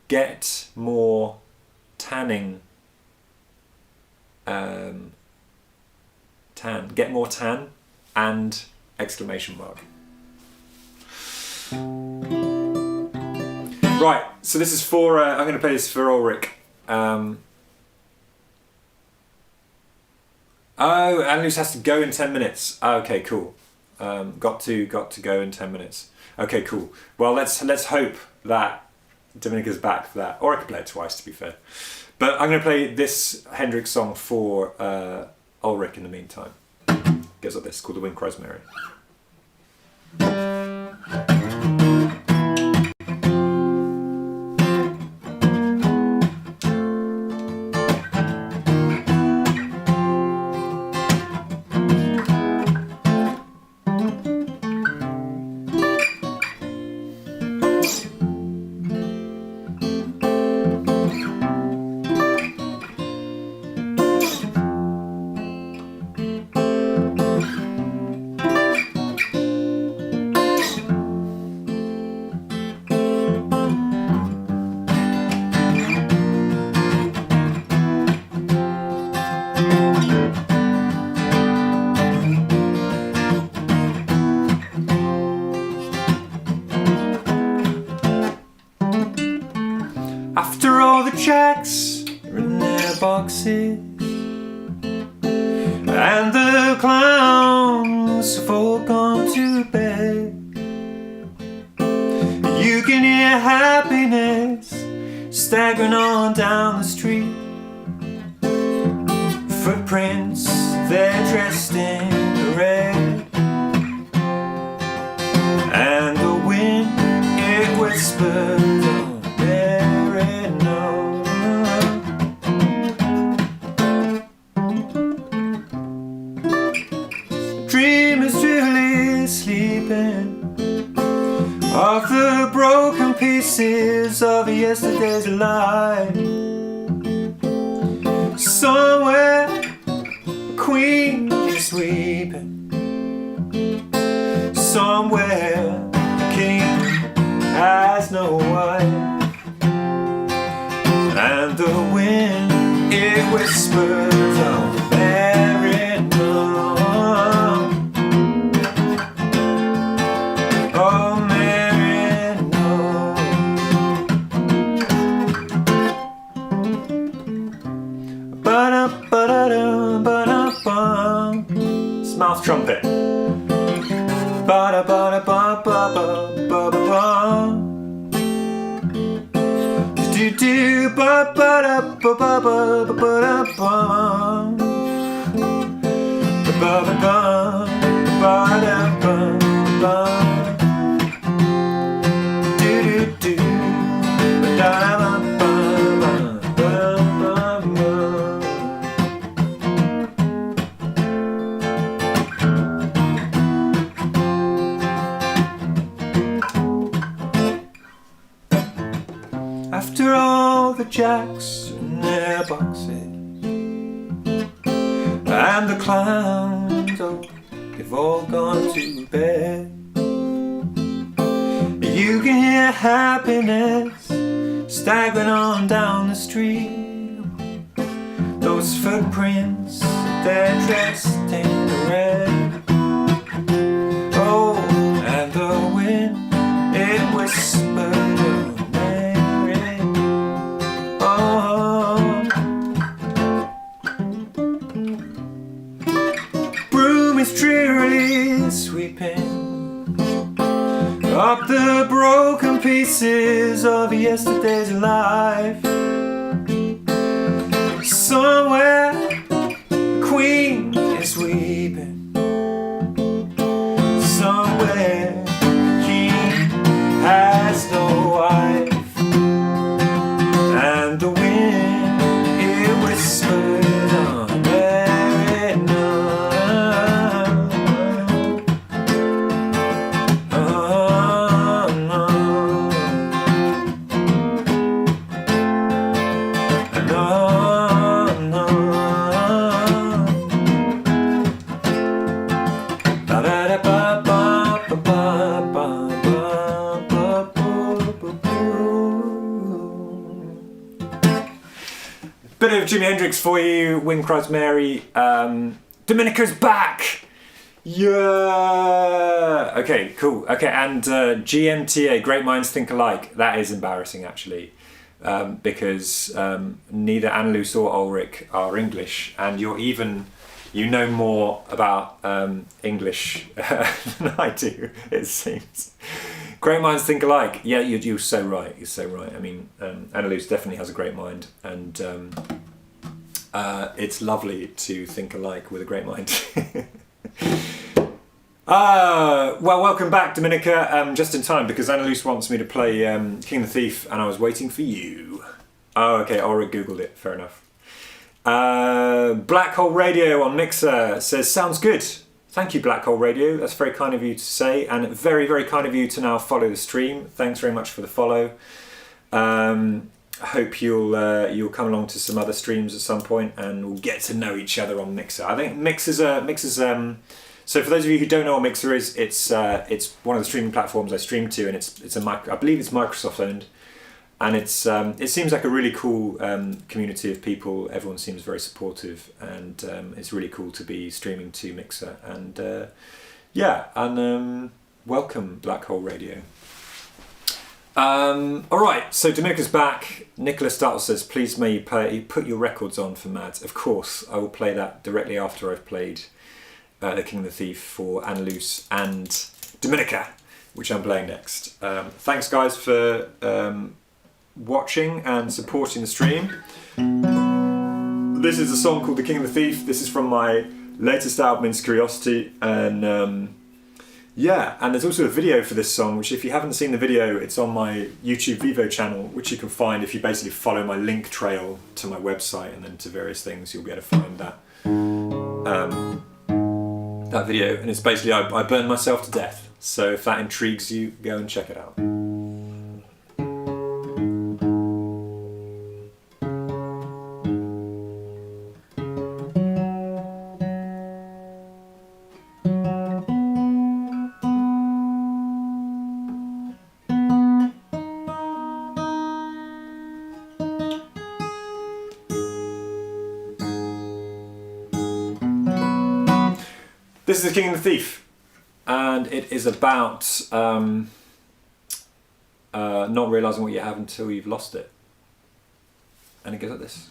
Get more tanning. Get more tan and exclamation mark. Right, so this is for, I'm going to play this for Ulrich. Oh, Annalise has to go in 10 minutes. Okay, cool. Got to go in 10 minutes. Okay, cool. Well, let's hope that Dominica's back for that. Or I could play it twice, to be fair. But I'm going to play this Hendrix song for Ulrich in the meantime. Goes like this, called The Wind Cries Mary. After all the checks are in their boxes and the clowns have all gone to bed, you can hear happiness staggering on down the street. Footprints, they're dressed in red, and the wind, it whispers on their retinol. The dream is truly sleeping off the broken pieces of yesterday's life. Somewhere a queen is weeping, somewhere a king has no wife, and the wind, it whispers on their no. Oh, Mary, no. Ba-da-ba-da-da-ba-da-bum. It's mouth trumpet. Ba-da-ba-da-ba-ba-ba-ba-ba-bum. Do-do, ba-ba-da-ba-ba-ba-ba-ba-bum. Ba-ba-bum, ba-da-bum-bum. Do-do-do, ba-da-ba-ba-ba-ba-bum. After all the jacks in their boxes and the clowns, oh, they've all gone to bed. You can hear happiness staggering on down the street. Those footprints, they're dressed in red. Oh, and the wind, it whispered of Mary. Oh, broom is drearily sweeping up the broken pieces of yesterday's life. Somewhere the queen is weeping. Somewhere the king has no wife. And the wind, it whispers on every night. Bit of Jimi Hendrix for you, Wind Cries Mary. Dominica's back! Yeah! Okay, cool. Okay, and GMTA, Great Minds Think Alike. That is embarrassing, actually, because neither Annalise or Ulrich are English, and you know more about English than I do, it seems. Great minds think alike. Yeah, you're so right. You're so right. I mean, Annalise definitely has a great mind, and it's lovely to think alike with a great mind. Well, welcome back, Dominica. Just in time, because Annalise wants me to play King the Thief, and I was waiting for you. Oh, okay. Ulrich googled it. Fair enough. Black Hole Radio on Mixer says, sounds good. Thank you, Black Hole Radio. That's very kind of you to say, and very, very kind of you to now follow the stream. Thanks very much for the follow. I hope you'll come along to some other streams at some point, and we'll get to know each other on Mixer. I think Mixer's so for those of you who don't know what Mixer is, it's one of the streaming platforms I stream to, and I believe it's Microsoft owned. And it seems like a really cool community of people. Everyone seems very supportive, and it's really cool to be streaming to Mixer. And welcome, Black Hole Radio. All right, so Dominica's back. Nicholas Startle says, please may you put your records on for Mads. Of course, I will play that directly after I've played The King and the Thief for Annalise and Dominica, which I'm playing next. Thanks, guys, for watching and supporting the stream. This is a song called The King and the Thief. This is from my latest album, Into Curiosity, and and there's also a video for this song, which if you haven't seen the video, it's on my YouTube Vivo channel, which you can find if you basically follow my link trail to my website and then to various things. You'll be able to find that video, and it's basically I burned myself to death. So if that intrigues you, go and check it out. This is The King and the Thief, and it is about not realising what you have until you've lost it. And it goes like this.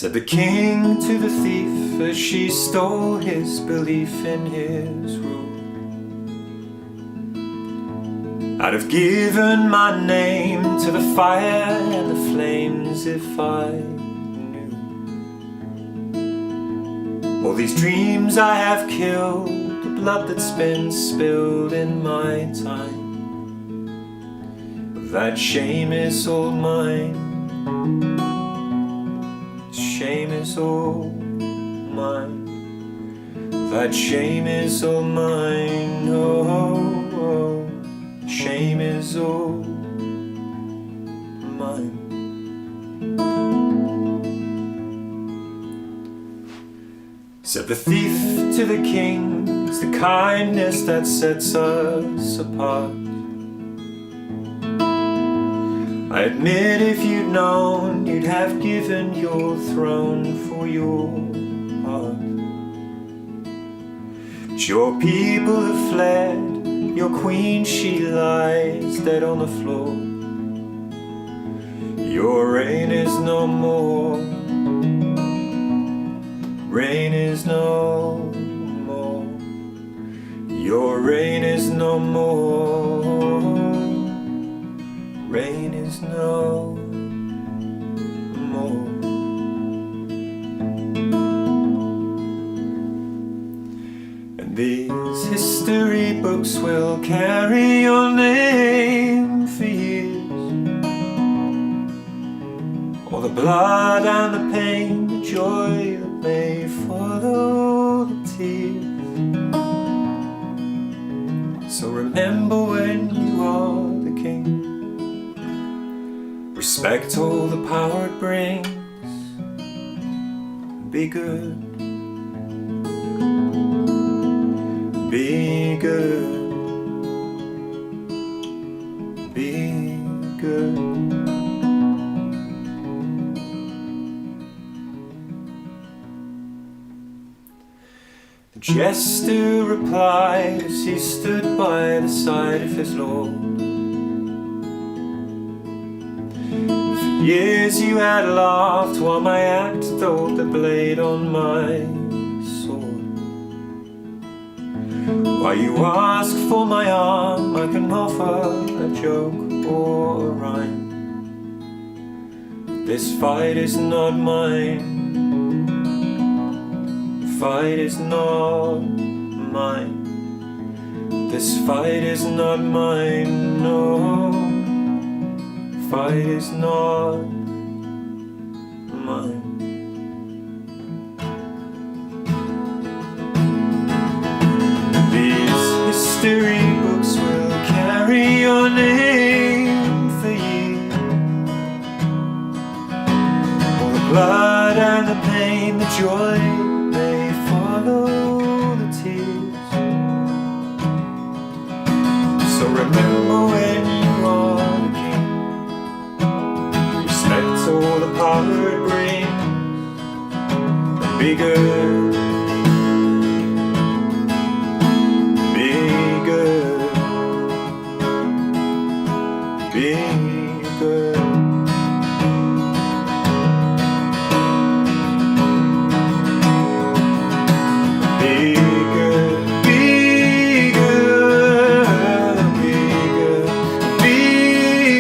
Said the king to the thief as she stole his belief in his rule. I'd have given my name to the fire and the flames if I knew. All these dreams I have killed, the blood that's been spilled in my time, that shame is all mine. Shame is all mine. That shame is all mine. Oh, oh. Shame is all mine. Said the thief to the king, it's the kindness that sets us apart. I admit if you'd known, you'd have given your throne for your heart. But your people have fled, your queen, she lies dead on the floor. Your reign is no more. Reign is no more. Your reign is no more. Rain is no more. And these history books will carry your name for years. All the blood and the pain, the joy that may follow the tears. So remember when you are the king. Respect all the power it brings. Be good. Be good. Be good. The jester replied as he stood by the side of his lord. Years you had laughed while my axe dulled the blade on my sword. While you ask for my arm, I can offer a joke or a rhyme. This fight is not mine. The fight is not mine. This fight is not mine, no. Fight is not mine. These history books will carry your name for years. All the blood and the pain, the joy may follow the tears. So remember when you are all the power it brings, and be good, be good, be good. Be good, be good, be good, be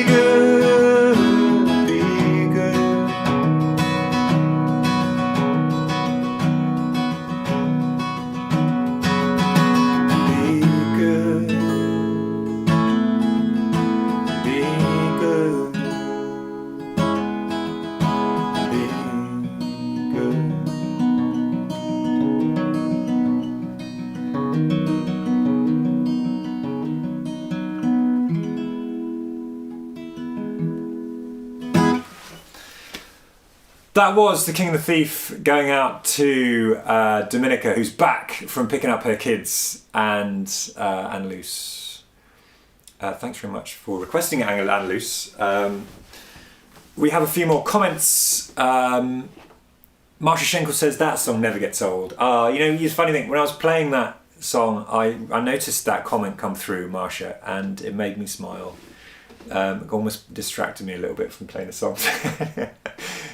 good, be good. That was The King and the Thief going out to Dominica, who's back from picking up her kids, and Luce. Thanks very much for requesting and Luce. We have a few more comments. Marsha Schenkel says that song never gets old. It's a funny thing, when I was playing that song, I noticed that comment come through, Marsha, and it made me smile. It almost distracted me a little bit from playing the song.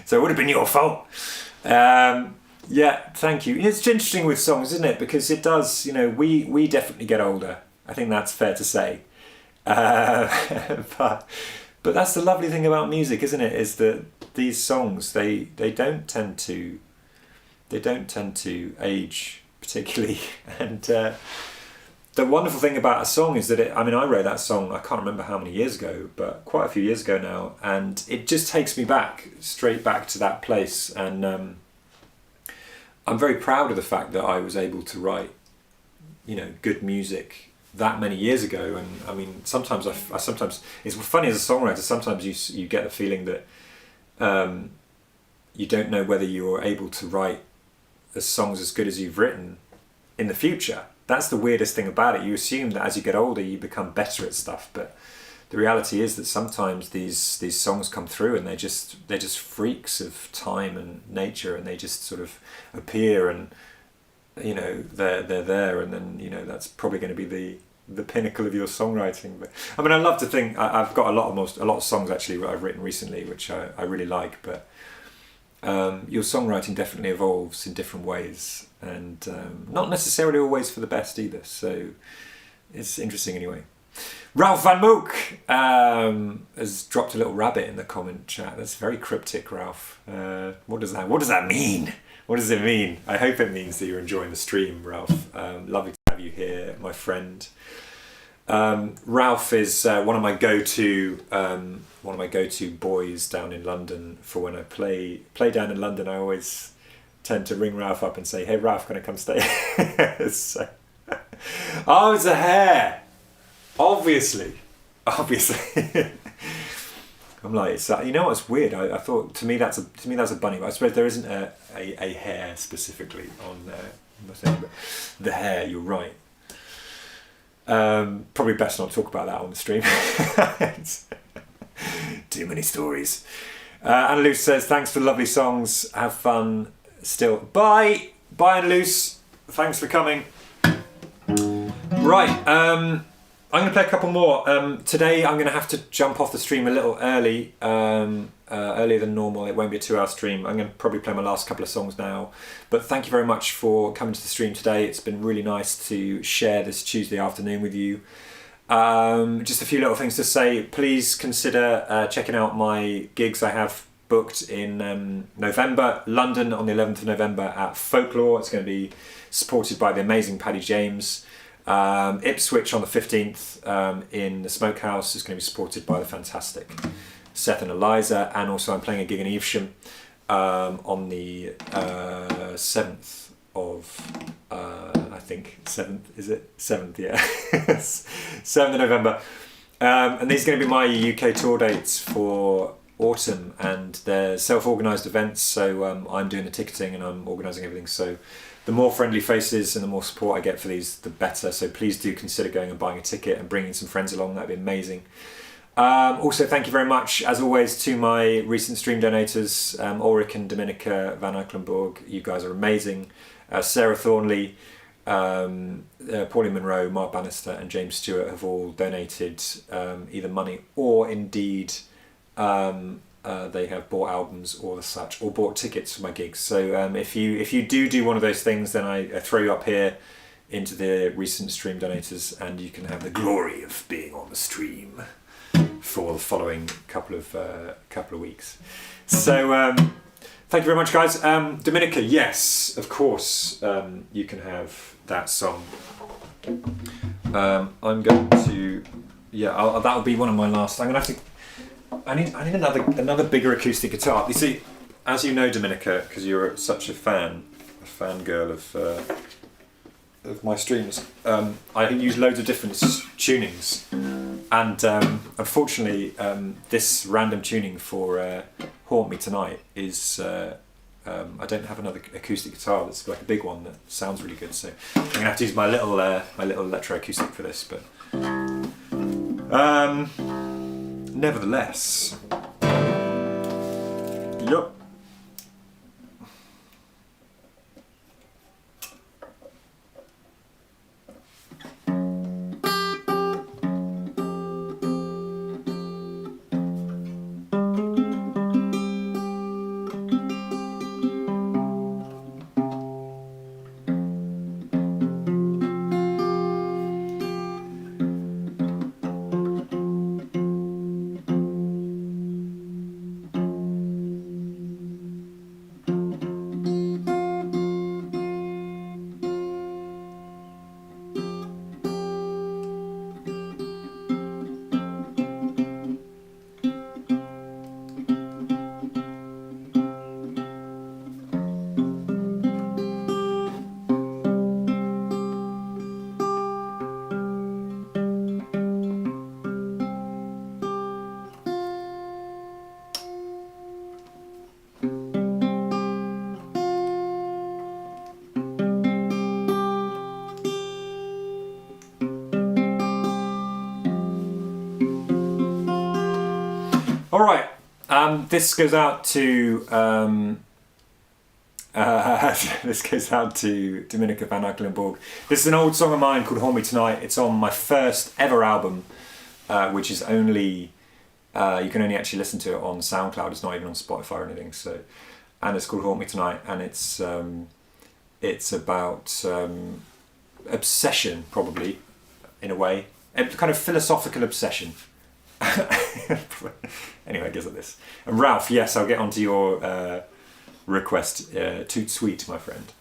So it would have been your fault. Yeah, thank you. It's interesting with songs, isn't it? Because it does, we definitely get older. I think that's fair to say. Uh, but that's the lovely thing about music, isn't it? Is that these songs they don't tend to age particularly, and the wonderful thing about a song is that I wrote that song, I can't remember how many years ago, but quite a few years ago now, and it just takes me straight back to that place, and I'm very proud of the fact that I was able to write, good music that many years ago. And I mean, sometimes I sometimes, it's funny as a songwriter, sometimes you get the feeling that you don't know whether you're able to write songs as good as you've written in the future. That's the weirdest thing about it. You assume that as you get older you become better at stuff, but the reality is that sometimes these songs come through and they're just freaks of time and nature, and they just sort of appear, and they're there, and then that's probably going to be the pinnacle of your songwriting. But I mean, I love to think I've got a lot of songs actually that I've written recently which I really like, but your songwriting definitely evolves in different ways, and not necessarily always for the best either, so it's interesting anyway. Ralph Van Mook has dropped a little rabbit in the comment chat. That's very cryptic, Ralph. What does that mean? What does it mean? I hope it means that you're enjoying the stream, Ralph. Lovely to have you here, my friend. Ralph is one of my go-to boys down in London for when I play down in London. I always tend to ring Ralph up and say, "Hey, Ralph, can I come stay?" So, oh, it's a hare. Obviously. I'm like, what's weird? I thought to me that's a bunny, but I suppose there isn't a hare specifically on the thing. But the hare, you're right. Probably best not talk about that on the stream. Too many stories. Anna-Luce says, thanks for the lovely songs. Have fun still. Bye, Anna-Luce. Thanks for coming. Right. I'm going to play a couple more. Today I'm going to have to jump off the stream a little early, earlier than normal. It won't be a 2-hour stream. I'm going to probably play my last couple of songs now. But thank you very much for coming to the stream today. It's been really nice to share this Tuesday afternoon with you. Just a few little things to say. Please consider checking out my gigs I have booked in November. London on the 11th of November at Folklore. It's going to be supported by the amazing Paddy James. Ipswich on the 15th in the Smokehouse is going to be supported by the fantastic Seth and Eliza, and also I'm playing a gig in Evesham on the 7th of I think 7th, is it? 7th, yeah. 7th of November. And these are going to be my UK tour dates for autumn, and they're self-organised events, so I'm doing the ticketing and I'm organising everything, so the more friendly faces and the more support I get for these, the better. So please do consider going and buying a ticket and bringing some friends along. That'd be amazing. Also, thank you very much, as always, to my recent stream donators, Ulrich and Dominica Van Eikelenborg. You guys are amazing. Sarah Thornley, Pauline Monroe, Mark Bannister and James Stewart have all donated either money or indeed they have bought albums or the such, or bought tickets for my gigs. So if you do one of those things, then I throw you up here into the recent stream donators, and you can have the glory of being on the stream for the following couple of weeks. So thank you very much, guys. Dominica, yes, of course, you can have that song. I'm going to, that'll be one of my last. I'm gonna have to. I need another bigger acoustic guitar. You see, as you know, Dominica, because you're such a fangirl of my streams, I use loads of different tunings, and unfortunately, this random tuning for "Haunt Me Tonight" is I don't have another acoustic guitar that's like a big one that sounds really good, so I'm gonna have to use my little electroacoustic for this, but. Nevertheless, yup. All right. This goes out to this goes out to Dominica van Eikelenborg. This is an old song of mine called "Hold Me Tonight." It's on my first ever album, which is only you can only actually listen to it on SoundCloud. It's not even on Spotify or anything. So, and it's called "Hold Me Tonight," and it's about obsession, probably, in a way, a kind of philosophical obsession. Anyway, it goes like this. And Ralph, yes, I'll get onto your request. Toot sweet, my friend.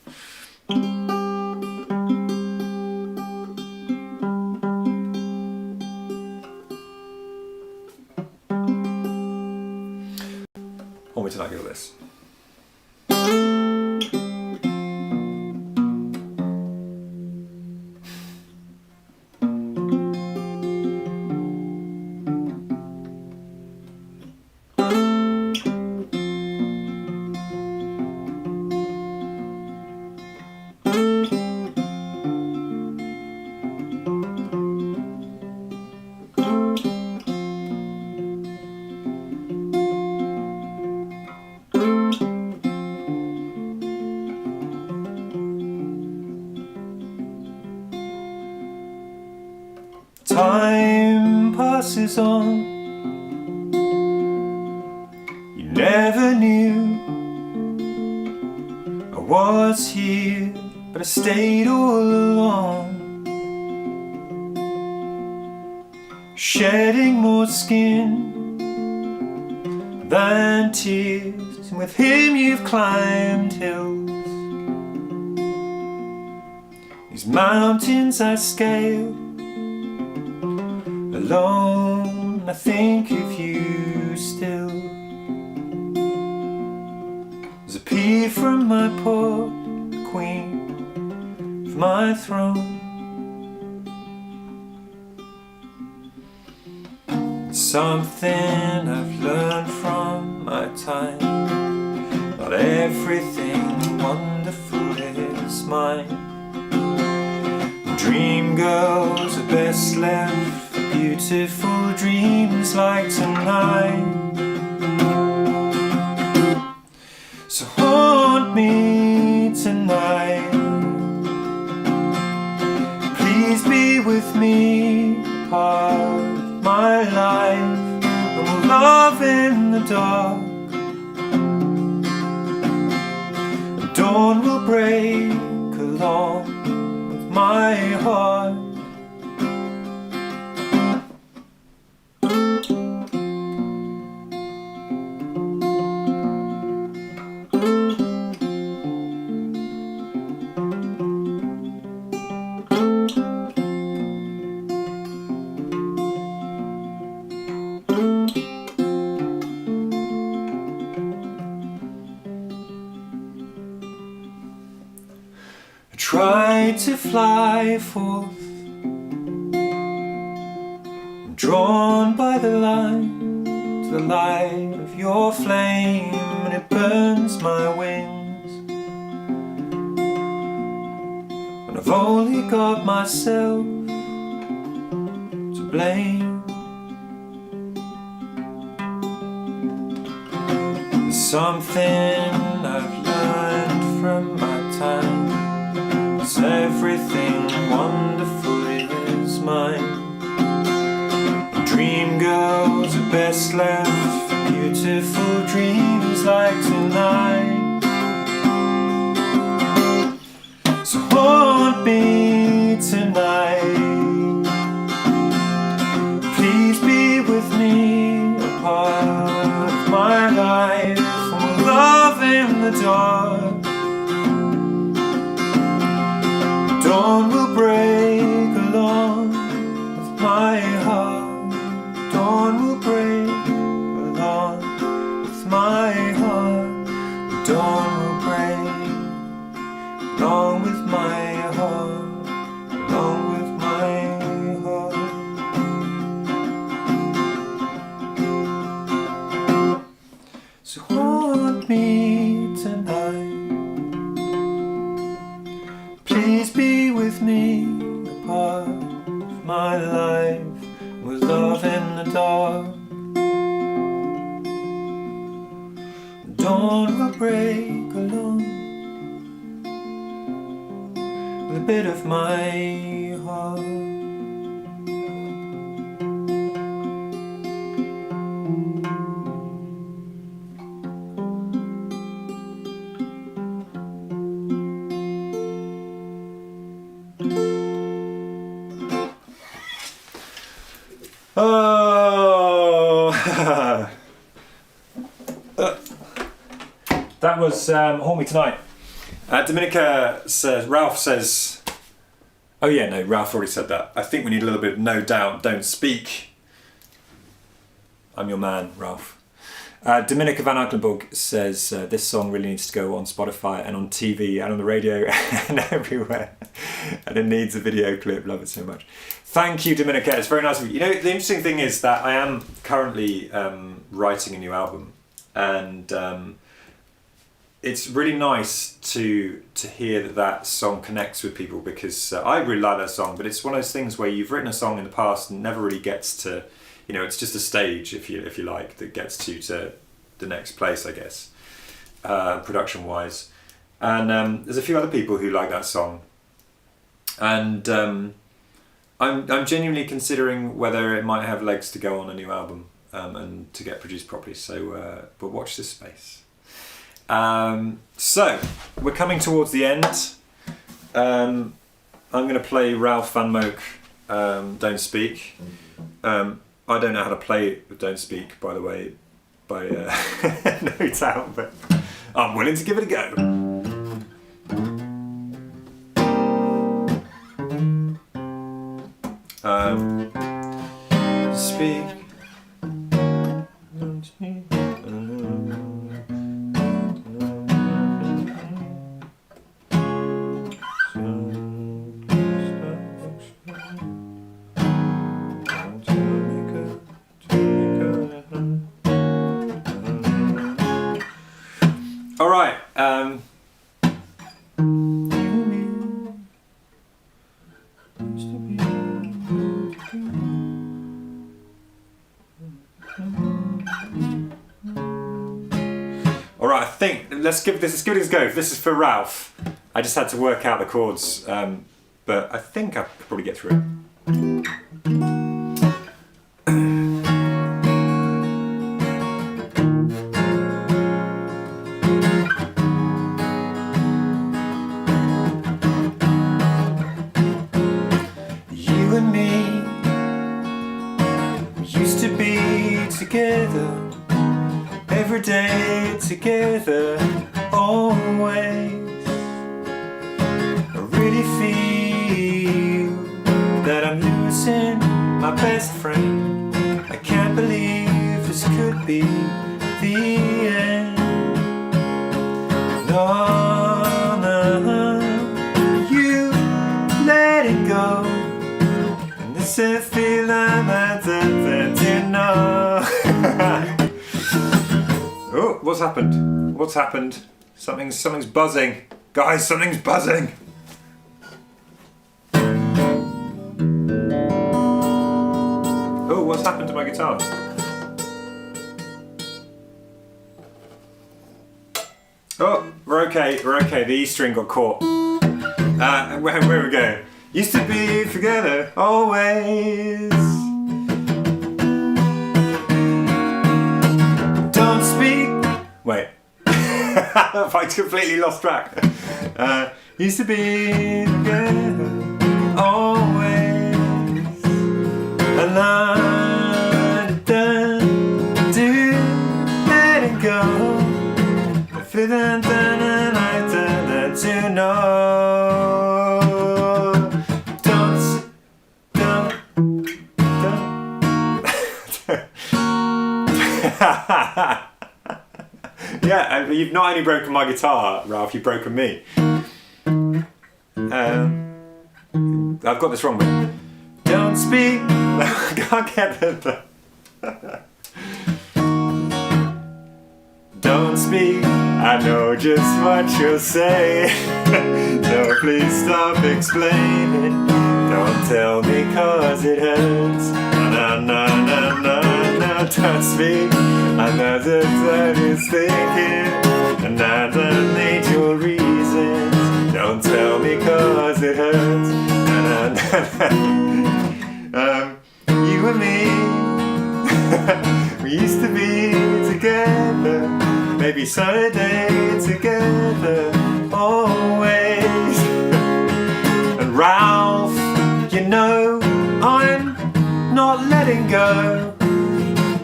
Hold me tonight, go like this. Time passes on. You never knew I was here, but I stayed all along, shedding more skin than tears. And with him you've climbed hills. These mountains I scaled alone, I think of you still. There's a pea from my pot, queen of my throne. It's something I've learned from my time. Not everything wonderful is mine. Dream girls are best left for beautiful dreams like tonight. So haunt me tonight. Please be with me, part of my life, and we'll love in the dark. And dawn will break along my heart. I tried to fly forth, I'm drawn by the line to the light of your flame, and it burns my wings. And I've only got myself to blame. There's something I've learned from my time. Everything wonderful is mine. Dream girls are best left for beautiful dreams like tonight. So haunt me tonight. Please be with me, a part of my life, and we'll love in the dark. Dawn will break along with my heart. Dawn will break along with my heart. Dawn will break along with my heart. Along with my heart. So haunt me tonight. Please be with me, a part of my life, with love in the dark. a bit of my heart. Oh, that was Haunt Me Tonight. Dominica says, Ralph says, oh yeah, no, Ralph already said that. I think we need a little bit of No Doubt, Don't Speak. I'm your man, Ralph. Dominica Van Eikelenburg says, this song really needs to go on Spotify and on TV and on the radio and everywhere. And it needs a video clip. Love it so much. Thank you, Dominica. It's very nice of you. You know, the interesting thing is that I am currently writing a new album, and it's really nice to hear that song connects with people, because I really like that song, but it's one of those things where you've written a song in the past and never really gets to, you know, it's just a stage, if you like, that gets you to the next place, I guess, production-wise. And there's a few other people who like that song, and I'm genuinely considering whether it might have legs to go on a new album and to get produced properly. So, but watch this space. So we're coming towards the end. I'm going to play Ralph Van Mook, Don't Speak. I don't know how to play Don't Speak, by the way, by No Doubt, but I'm willing to give it a go. Speak. Don't speak. All right. All right. I think let's give this a go. This is for Ralph. I just had to work out the chords, but I think I could probably get through it. Together, every day together, always. I really feel that I'm losing my best friend. I can't believe this could be the end. No, you let it go, and this is a feeling that you know. Oh, what's happened? What's happened? Something's buzzing. Guys, something's buzzing. Oh, what's happened to my guitar? Oh, we're okay. The E string got caught. Where we go? Used to be together, always. Don't speak. Wait. I completely lost track. Used to be together, always. And I do let it go. And I to know. Don't. Yeah, you've not only broken my guitar, Ralph, you've broken me. I've got this wrong, but don't speak. I can't get it. Don't speak. I know just what you'll say. No, please stop explaining. Don't tell me 'cause it hurts. No, no, no, no, no, don't speak. I know that what is thinking, and I don't need your reasons. Don't tell me 'cause 'cause it hurts. You and me, we used to be together, maybe Saturday together, always. And Ralph, you know, I'm not letting go.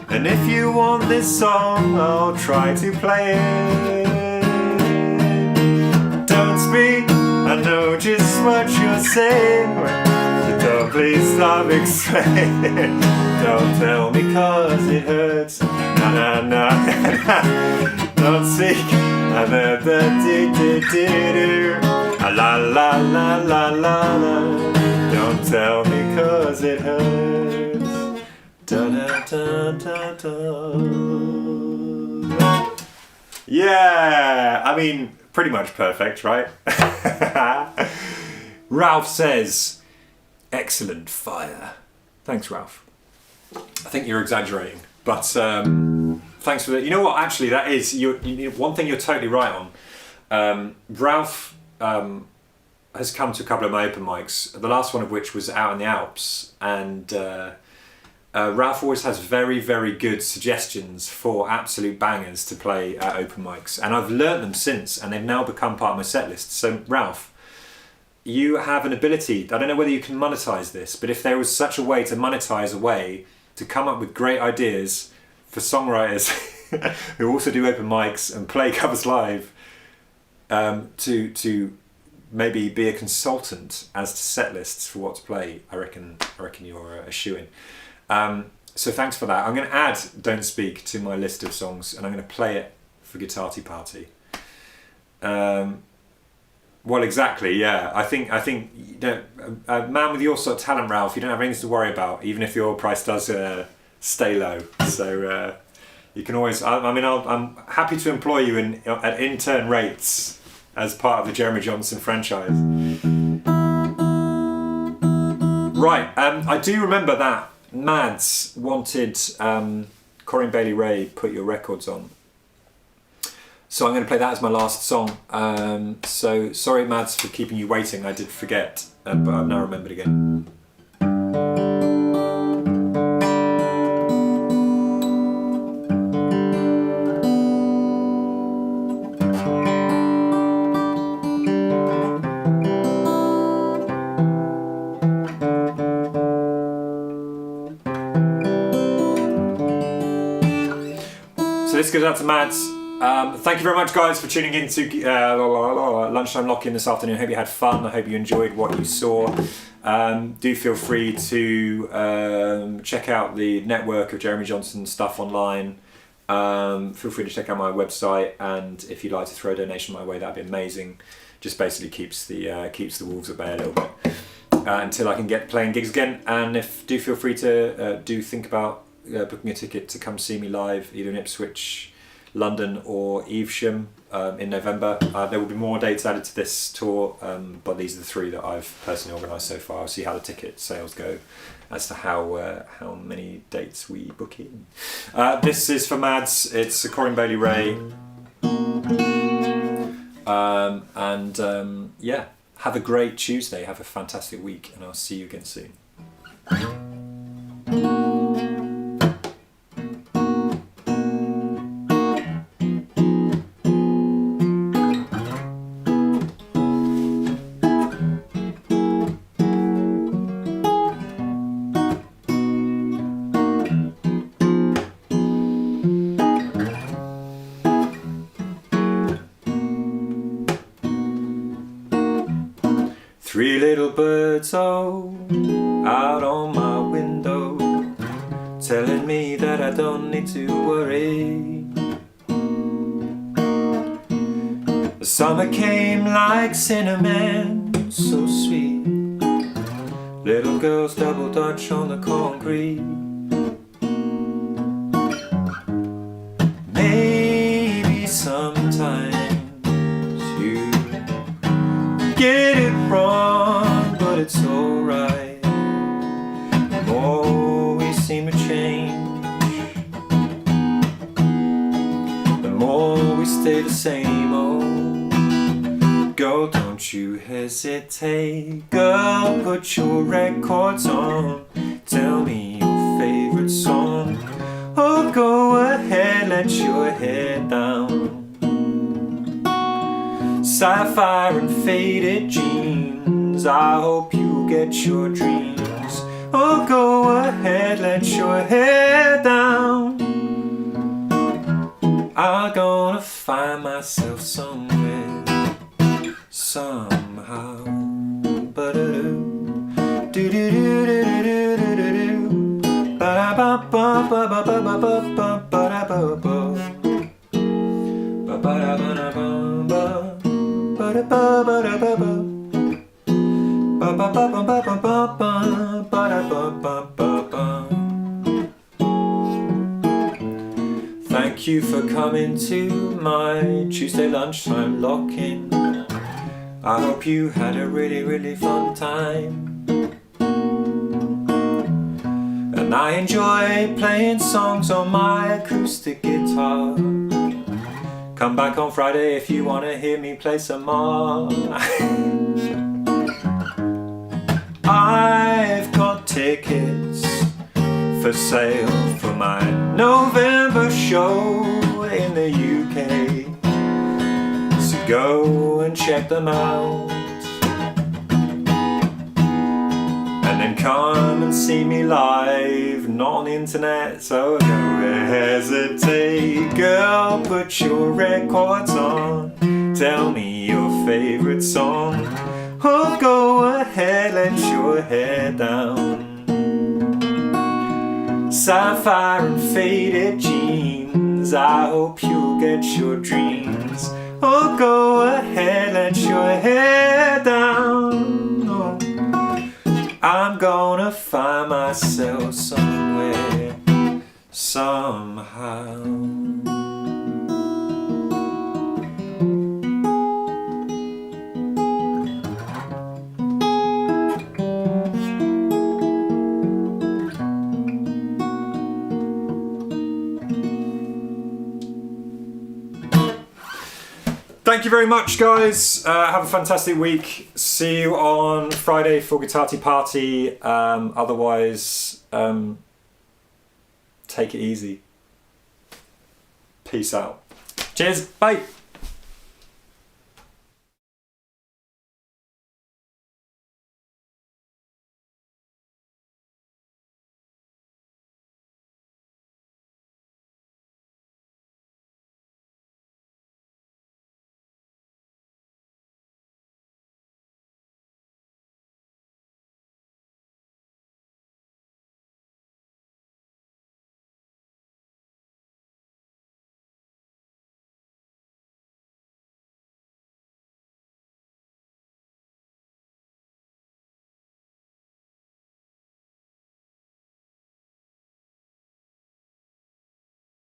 And if you want this song, I'll try to play it. Don't speak, I know just what you're saying, but don't please stop explaining. Don't tell me 'cause it hurts. Na na na. Don't speak. La la la la la la la. Don't tell me 'cause it hurts. Da da da da da. Yeah, I mean, pretty much perfect, right? Ralph says, excellent fire. Thanks, Ralph. I think you're exaggerating, but thanks for that. You know what? Actually, that is one thing you're totally right on. Ralph has come to a couple of my open mics. The last one of which was out in the Alps, and Ralph always has very, very good suggestions for absolute bangers to play at open mics, and I've learnt them since, and they've now become part of my set list. So, Ralph, you have an ability. I don't know whether you can monetize this, but if there was such a way to monetize a way to come up with great ideas for songwriters who also do open mics and play covers live, to maybe be a consultant as to set lists for what to play, I reckon you're a shoo-in. So thanks for that. I'm going to add Don't Speak to my list of songs, and I'm going to play it for Guitar Tea Party. Well, exactly, yeah. I think you know, a man with your sort of talent, Ralph, you don't have anything to worry about, even if the oil price does stay low. So you can always. I'm happy to employ you at intern rates as part of the Jeremy Johnson franchise. Right, I do remember that Mads wanted Corinne Bailey Ray, Put Your Records On. So I'm going to play that as my last song. So sorry, Mads, for keeping you waiting. I did forget, but I've now remembered again. So this goes out to Mads. Thank you very much, guys, for tuning in to Lunchtime Lock-In this afternoon. I hope you had fun. I hope you enjoyed what you saw. Do feel free to check out the network of Jeremy Johnson stuff online. Feel free to check out my website, and if you'd like to throw a donation my way, that'd be amazing. Just basically keeps the wolves at bay a little bit until I can get playing gigs again. And do feel free to think about booking a ticket to come see me live, either in Ipswich, London or Evesham in November. There will be more dates added to this tour, but these are the three that I've personally organised so far. I'll see how the ticket sales go as to how many dates we book in. This is for Mads. It's a Corinne Bailey Ray. Yeah, have a great Tuesday. Have a fantastic week, and I'll see you again soon. 3 little birds, oh, out on my window, telling me that I don't need to worry. The summer came like cinnamon, so sweet. Little girls double dutch on the concrete. Maybe sometimes you get it wrong, but it's alright. The more we seem to change, the more we stay the same old. Go So don't you hesitate, girl, put your records on. Tell me your favorite song. Oh, go ahead, let your head down. Sapphire and faded jeans, I hope you get your dreams. Oh, go ahead, let your head down. I'm gonna find myself somewhere, somehow. Ba-da-doo, do-do-do-do-do-do-do-do, ba-da-ba-ba-ba-ba-ba-ba-ba-ba-ba-ba, ba-ba-da-ba-da-ba-ba, ba-da-ba-ba-da-ba-ba, ba-ba-ba-ba-ba-ba-ba-ba-ba-ba-ba. Thank you for coming to my Tuesday lunchtime lock-in. I hope you had a really fun time. And I enjoy playing songs on my acoustic guitar. Come back on Friday if you want to hear me play some more. I've got tickets for sale for my November show in the UK, so go and check them out, and then come and see me live, not on the internet. So don't hesitate, girl, put your records on. Tell me your favorite song. Oh, go ahead, let your head down. Sapphire and faded jeans, I hope you'll get your dreams. Oh, go ahead, let your head down. Oh, I'm gonna find myself somewhere, somehow. Thank you very much, guys. Have a fantastic week. See you on Friday for Guitar Tea Party. Otherwise, take it easy. Peace out. Cheers. Bye.